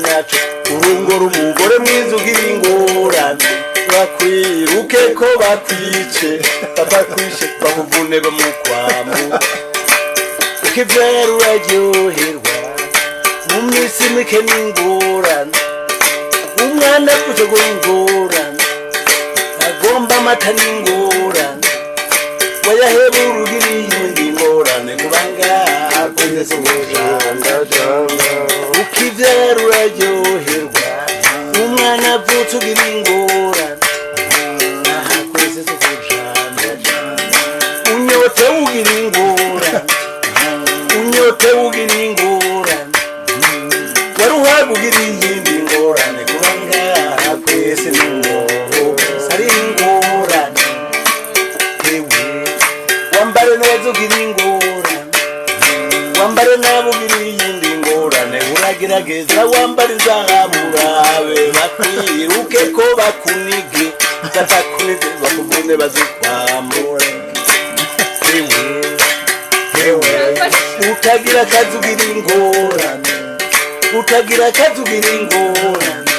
naco urongora umugore mwiza ugira ingorane bakwiruke ko bakwice batakwishe bakuvune bamukwamu ukivyara uraryoherwa mu minsi mike n'ingorane umwana kuja ingorane agomba amata n'ingorane wayahebura ugira iyindi ngorane kubanga akweze umujanda ukivyara uraryoherwa umwana avutse ugira ingorane akweze umujanda unyote ugira ingorane unyote ugira ingorane waruhaga ugira iyindi ngorane kubanga akweze n'umuntu ari ingorane wambare neza ugira ingorane wambare nabi ugira iyindi ngorane uragerageza wambare izahamurabe bakwiruke ko bakunige batakunige bakuvune bazikwamure utagira akazi ugira ingorane utagira akazi ugira ingorane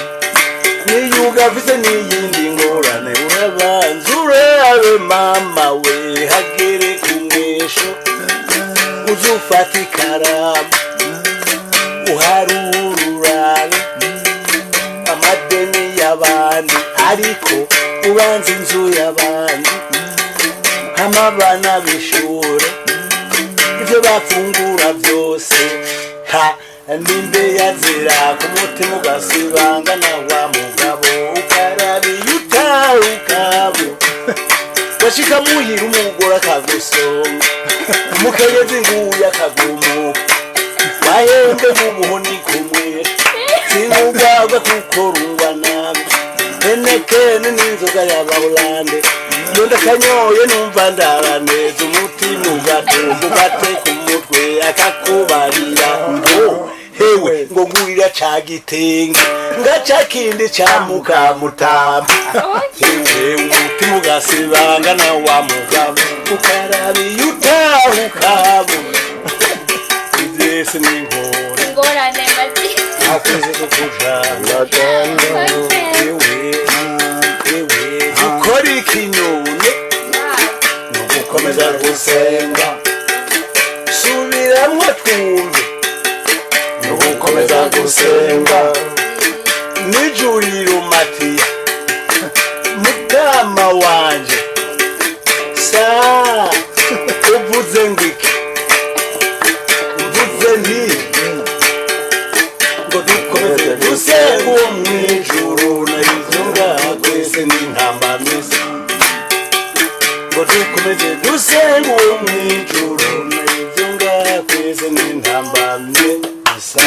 niyo ugafise n'iyindi ngorane urabanza urabe mama we hagere kumwesho uzufata ikaramu uharururabe amadeni y'abandi ariko ubanza inzu y'abandi amabana b'ishure ivyo bafungura vyose ha nimbe yazira ku mutima ugasibanga na wa mugabo ukarabiye ukabo washika muhira umugore akagusonga umukenyezi nguye akagumuka wahembe mubuhoni kumwe sinubwabwa kuko rungwa nabi enekene n'inzoga y'abahorande nonda kanyoye numva ndaraneza umutima ugatumba ugate ku mutwe akakubarira ngo hewe ngo ngurira ca gitenge ngaca kindi ca mukamutamba hewe umutima ugasibanga na wa mugabo ukarabiye ukabo ivyese n'ingorane mati akweze kukujana ukora ikinyune nugukomeza gusenga subiramwo twumve nugukomeza gusenga nijurira umatiya mutama wanje sa uvuze ngwiki mvuze nti ngo dukomeze gusenga uwo mwijuru na ivyunga kwese n'intambamisi ngo dukomeze gusenga uwo mwijuru na ivyunga kwese n'intambamisi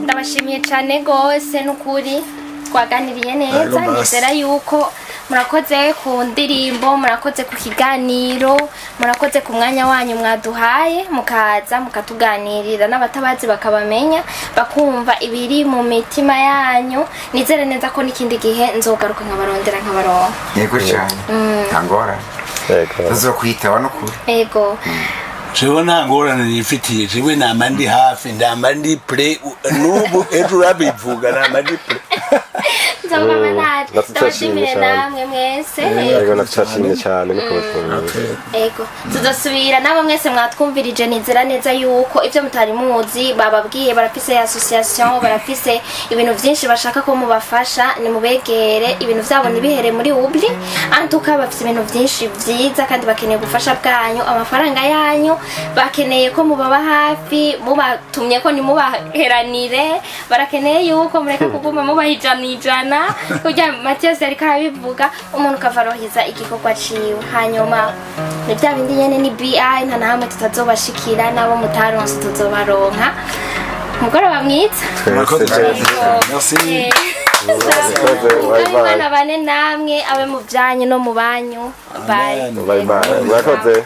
ndabashimiye cyane gose n'ukuri twaganiriye neza nizera yuko murakoze ku ndirimbo murakoze ku kiganiro murakoze ku mwanya wanyu mwaduhaye mukaza mukatuganirira n'abatabazi bakabamenya bakumva ibiri mu mitima yanyu nizere neza ko n'ikindi gihe nzogaruka nkabarondera nkabaronka yego cyane ntangora tuzokwitaba no kuri yego jewe nta ngorane nifitiye jewe nama ndi hafi ndamba ndi pre n'ubu ejo urabivuga nama ndi pre nzobama naje ndabashimire namwe mwese yego natashimye cyane mukobatuma yego tuzosubira nabo mwese mwatwumvirije nizera neza yuko ivyo mutari muzi bababwiye barafise association barafise ibintu byinshi bashaka ko mubafasha ni mubegere ibintu vyabo nibihere muri ubli antuka bafise ibintu byinshi vyiza kandi bakeneye gufasha bwanyu amafaranga yanyu bakeneye ko mubaba hafi mubatumye ko nimubaheranire barakeneye yuko mureka kuguma mubahijanijana kujya Mathias ariko arabivuga umuntu kavarohiza igikorwa ciwe hanyuma ni bya bindi nyene ni BI nta nahamwe tutazobashikira nabo mutaronse tuzobaronka mugoroba mwiza merci Imana bane namwe abe mu byanyu no mu banyu bye bye bye mwakoze